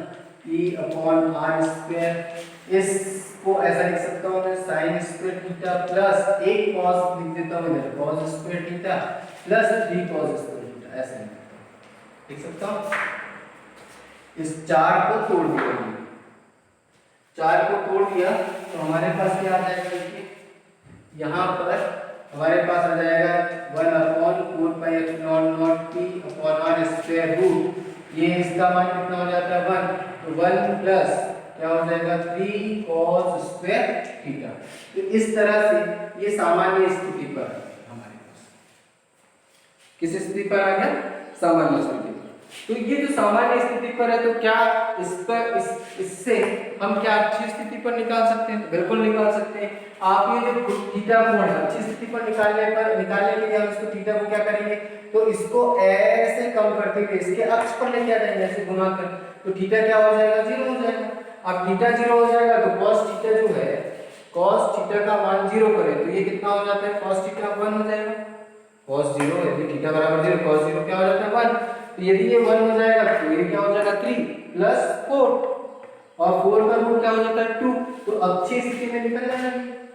p/r स्क्वायर, इसको ऐसा लिख सकता हूँ मैं साइन स्क्वायर थीटा प्लस एक cos लिख देता हूँ इधर cos square theta plus 3 cos square theta, ऐसे लिख सकता हूँ। इस 4 को तोड़ दिया, 4 को तोड़ दिया तो हमारे पास क्या आ जाएगा, देखिए यहाँ पर हमारे पास आ जाएगा 1/4π∁0 p/r स्क्वायर रूट, ये इसका मान कितना हो जाता है 1, तो 1 प्लस क्या हो जाएगा 3 cos स्क्वायर थीटा, तो इस तरह से ये सामान्य स्थिति पर हमारे पास किस स्थिति पर आ गया, सामान्य स्थिति पर। तो ये जो सामान्य स्थिति पर है तो क्या इस पर इससे हम क्या अच्छी स्थिति पर निकाल सकते हैं, तो बिल्कुल निकाल सकते हैं। आप ये जो थीटा कोण है अच्छी स्थिति पर निकालने के लिए हम इसको थीटा को क्या करेंगे, तो इसको ऐसे कम करते हुए इसके अक्ष पर लेके आ जाएंगे ऐसे घुमा कर, तो थीटा क्या हो जाएगा 0 हो जाएगा। अब थीटा 0 हो जाएगा तो cos थीटा जो है cos थीटा का मान 0 करें तो ये कितना हो जाता है cos थीटा 1 हो जाएगा, cos 0 यदि थीटा बराबर 0 cos 0 क्या हो जाता है 1, तो यदि ये 1 हो जाएगा तो ये क्या हो जाएगा 3 प्लस 4 और 4 का रूट क्या हो जाता है 2, तो अच्छी स्थिति में निकल जाएगा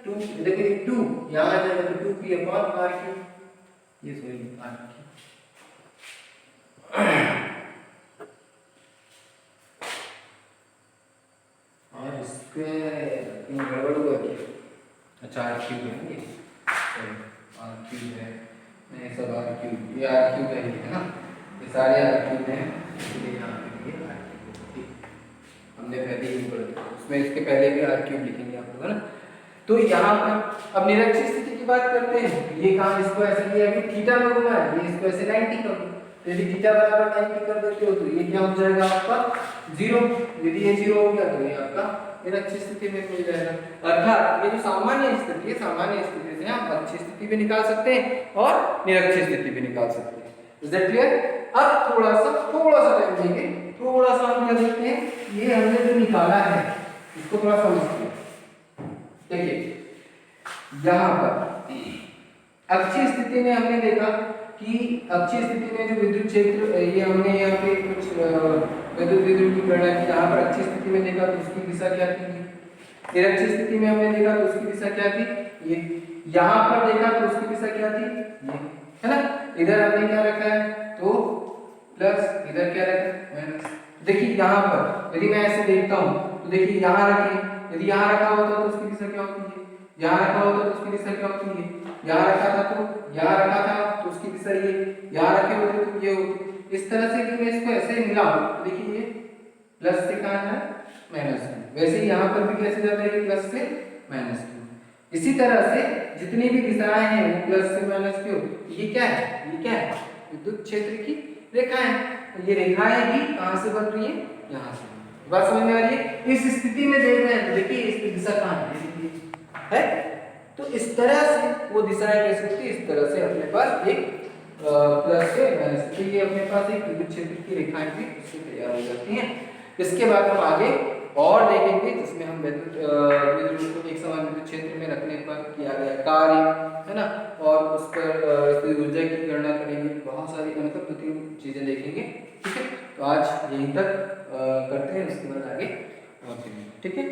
2, देखिए 2 यहाँ आ जाएगा तो 2p/r3, ये सॉरी r3 और स्क्वायर इन गड़बड़ हुआ क्या, अच्छा r3 है ये r3 है, नहीं सब r3 ये r3 है ना, ये सारे आर क्यूब हैं, इसलिए यहाँ पे ये आर क्यूब, ठीक, हमने पहले ही पढ़ा था, उसमें इसके पहले भी आर क्यूब लिखेंगे आप लोग, है ना। तो यहाँ पर अब निरक्षीय स्थिति की बात करते हैं। ये कहाँ इसको ऐसे लिया, अभी थीटा में घुमा है, ये इसको ऐसे 90 कर दो, तो यदि थीटा बराबर 90 कर देते हो तो ये क्या हो जाएगा आपका 0। यदि ये 0 हो गया तो ये आपका निरक्षीय स्थिति में मिल जाएगा। अर्थात ये जो सामान्य स्थिति है, सामान्य स्थिति से हम अच्छी स्थिति भी निकाल सकते हैं और निरक्षीय स्थिति भी निकाल सकते हैं। Is that clear? अब थोड़ा सा टाइम देंगे, थोड़ा सा हम क्या देखते हैं, ये हमने जो निकाला है इसको थोड़ा समझते हैं। देखिए यहाँ पर अक्षीय स्थिति में हमने देखा कि अक्षीय स्थिति में जो विद्युत क्षेत्र, ये हमने यहाँ पे कुछ विद्युत की गणना की। यहाँ पर अक्षीय स्थिति में देखा तो उसकी दिशा क्या थी, निरक्षीय स्थिति में हमने देखा तो उसकी दिशा क्या थी, ये। यहाँ पर देखा तो उसकी दिशा क्या थी, ये, है ना। इधर हमने क्या रखा है तो प्लस, इधर क्या रखा है माइनस। देखिए यहाँ पर यदि मैं ऐसे देखता हूँ तो देखिए यहाँ रखें, यदि यहाँ रखा होता तो उसकी दिशा क्या होती है, यहाँ रखा होता तो उसकी दिशा क्या होती है, यहाँ रखा था तो यहाँ रखा था तो उसकी दिशा ये, यहाँ रखे होते तो ये होती। इस तरह से यदि मैं इसको ऐसे मिला तो देखिए ये प्लस से कहाँ है माइनस में, वैसे ही यहाँ पर भी कैसे जाता है प्लस से माइनस में। इसी तरह से जितनी भी दिशाएं हैं वो प्लस से माइनस की होती। ये क्या है, ये क्या है, विद्युत क्षेत्र की रेखाएं। तो ये रेखाएं भी कहाँ से बन रही है, यहाँ से। बात समझ में आ रही है? इस स्थिति में देख रहे हैं तो देखिए इसकी दिशा कहाँ है। तो इस तरह से वो दिशाएं कैसे होती है, इस तरह से अपने पास एक प्लस से माइनस, तो ये अपने पास एक विद्युत क्षेत्र की रेखाएं भी इससे तैयार हो जाती हैं। इसके बाद हम आगे और देखेंगे जिसमें हम विद्युत को एक समान विद्युत क्षेत्र में रखने पर किया गया कार्य, है ना, और उस पर ऊर्जा की गणना करेंगे। बहुत सारी मतलब 2-3 चीजें देखेंगे, ठीक है। तो आज यहीं तक करते हैं, उसके बाद आगे ठीक है।